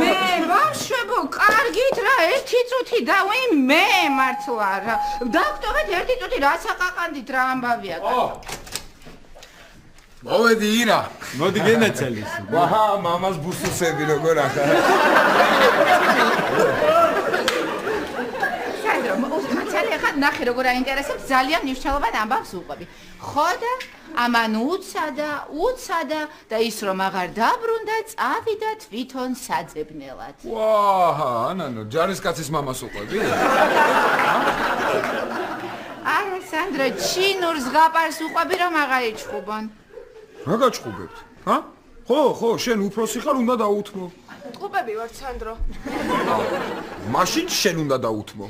მე ბავშვებო, კარგით რა, ერთი წუთი დავი მე მართლა რა. დაგტოვეთ ერთი წუთი რა საყაყანდით რა ამბავია. მოვედი ირა. მოდი გენაცელის. ვაჰა, მამას ბუსუსები როგორ ახლა. სანდრო, მაცალე ხა ნახე როგორ აინტერესებს, ძალიან მნიშვნელოვან ამბავს უყვები. ხო და ამან უცადა და ის რომ აღარ დაბრუნდა, წავიდა თვითონ საძებნელად. ვაჰა, ანანო, ჯარისკაცის მამას უყვები? არა, სანდრო, ჩინურ ზღაპარს უყვები რომ აღარ იჩხუბონ. რა გაჩხუბებთ? ჰა? ხო, შენ უფროსი ხარ, უნდა დაუთმო. ტყუპები ვარ, სანდრო. მაშინ შენ უნდა დაუთმო.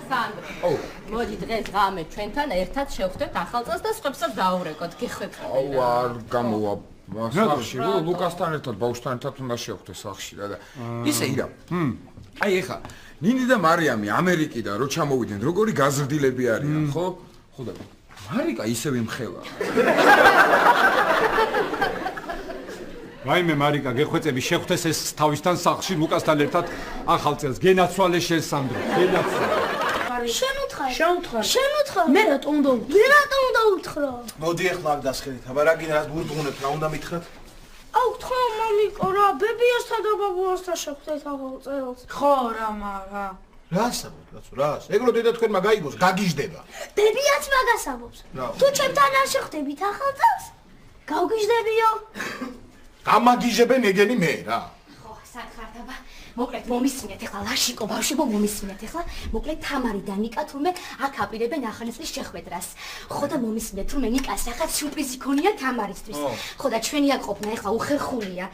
სანდრო. მოდი დღეს ღამე ჩვენთან ერთად შევხვდეთ ახალ წელს და სხვებსაც დაურეკოთ, გიხვეწრებინა. აუ, არ გამოვა სახლში, ლუკასთან ერთად, ბავშვთან ერთად უნდა შევხვდე სახლში და ისე ირა. აი ეხა, ნინი და მარიამი ამერიკიდან რო ჩამოვიდნენ, როგორი გაზრდილები არიან, ხო? ხო და მარიკა ისევ იმხელა. ვაიმე მარიკა, გეხვეწები შეხვდეს ეს თავისთან სახლში ლუკასთან ერთად ახალ წელს. გენაცვალე შენ სანდრო, გენაცვალე. შენ უთხარ. მე რატომ უნდა უთხრა? მოდი ახლა აქ დასხედეთ. აბა რა გინდა რას ბურბღუნებთ, რა უნდა მითხრათ? აუ, თქვა მამიკო რა, ბებიასთან და ბაბუასთან შევხვდეთ ახალ წელს. ხო რა, მარა. რას ამბობთ, კაცო, რას? ეგრო დედა თქვენმა გაიგოს, გაგიჟდება. ბებიაც მაგას ამბობს. თუ ჩემთან არ შევხვდებით ახალ წელს, გავგიჟდებიო. გამაგიჟებენ ეგენი მე რა. ხო, საკხართ აბა. მოკლედ მომისმინეთ ახლა ლაშიკო ბავშვებო მომისმინეთ ახლა. მოკლედ თამარი და ნიკა თურმე აქ აპირებენ ახალი წლის შეხვედრას. ხო და მომისმინეთ თურმე ნიკას რაღაც სიურპრიზი ქონია თამარისთვის. ხო და ჩვენი აქ ყოფნა ახლა უხერხულია.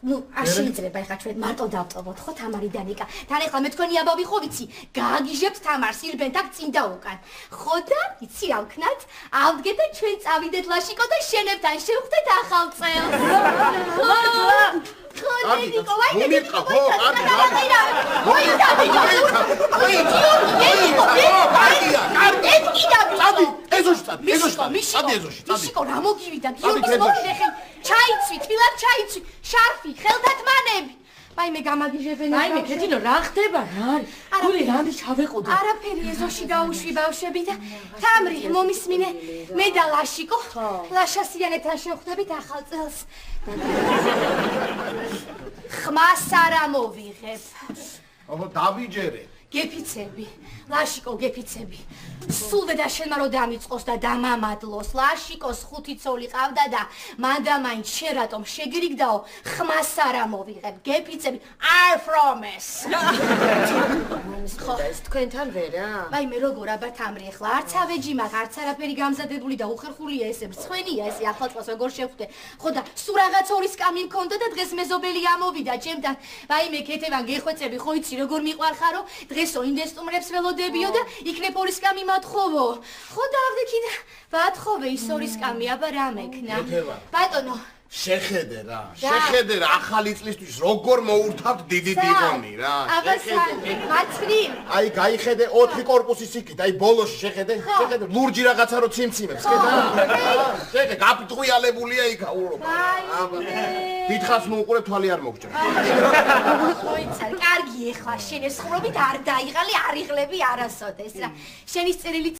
ну, არ შეიძლება ახლა ჩვენ მარტო დავტოვოთ, ხო, თამარი და ნიკა. თან ახლა მე თქვენი ამბავი ხო ვიცი, გააგიჟებთ თამარს ირბენ და წინ და უკან. ხო და იცი რა ვქნათ? ავდგეთ და ჩვენ წავიდეთ ლაშიკო და შენებთან შევხვდეთ ახალ წელს. ხო, ნიკო, ვაი, მიშიკო, რა მოგივიდა? გიორგის მოვიდე ხელ. ჩაიცვი, თბილად ჩაიცვი, შარფი, ხელთათმანები. ვაიმე გამაგიჟებენ. ვაიმე, ქეთინო, რა ხდება? რა არის? გული რამე ჩავეყოდე. არაფერი ეზოში დაუშვი ბავშვები და თამრი მომისმინე. მე და ლაშიკო, ლაშასიანებთან შევხვდებით ახალ წელს. ხმას არ ამოვიღებ. აბა დავიჯერე. გეფიცები, ლაშიკო გეფიცები. სულ და შენმა რო დამიწყოს და დამამადლოს. ლაშიკოს 5 ცოლი ყავდა და მან და მაინც შენ რატომ შეგრიგდაო? ხმას არ ამოვიღებ. გეფიცები, I promise. ხო, ეს თქვენთან ვერა? ვაიმე როგორ აბა თამრი ახლა არც ავეჯი მაგ, არც არაფერი გამზადებული და უხერხულია ესე მრცხვენია ესე ახალ წელს როგორ შევხვდე. ხო და სულ რაღაც ორი სკამი მქონდა და დღეს მეზობელი ამოვიდა ჩემთან. ვაიმე ქეთევან გეხვეწები, ხო იცი როგორ მიყვარხარო? დღესო ინვესტუმრებს ველოდებიო და იქნებ ორი სკამი მათხოვო. ხო და ავდექი და ვათხოვე ის ორი სკამი, აბა რა მექნა? ბატონო, შეხედე რა, შეხედე რა, ახალი წლისთვის როგორ მოურთავთ დიდი დიღონი რა. მარცხნივ. აი, გაიხედე 4 კორპუსის იქით, აი ბოლოში შეხედე, შეხედე ლურჯი რაღაცა რო ციმციმებს, ხედა. შეხედე, გაფრთხილებულია იქა ურო. დიდხანს მოუყურებ თვალი არ მოგჭრა. მოიცარ, კარგი ეხლა შენ ეს ხრობით არ დაიღალი, არ იღლები არასოდეს რა. შენის წერილი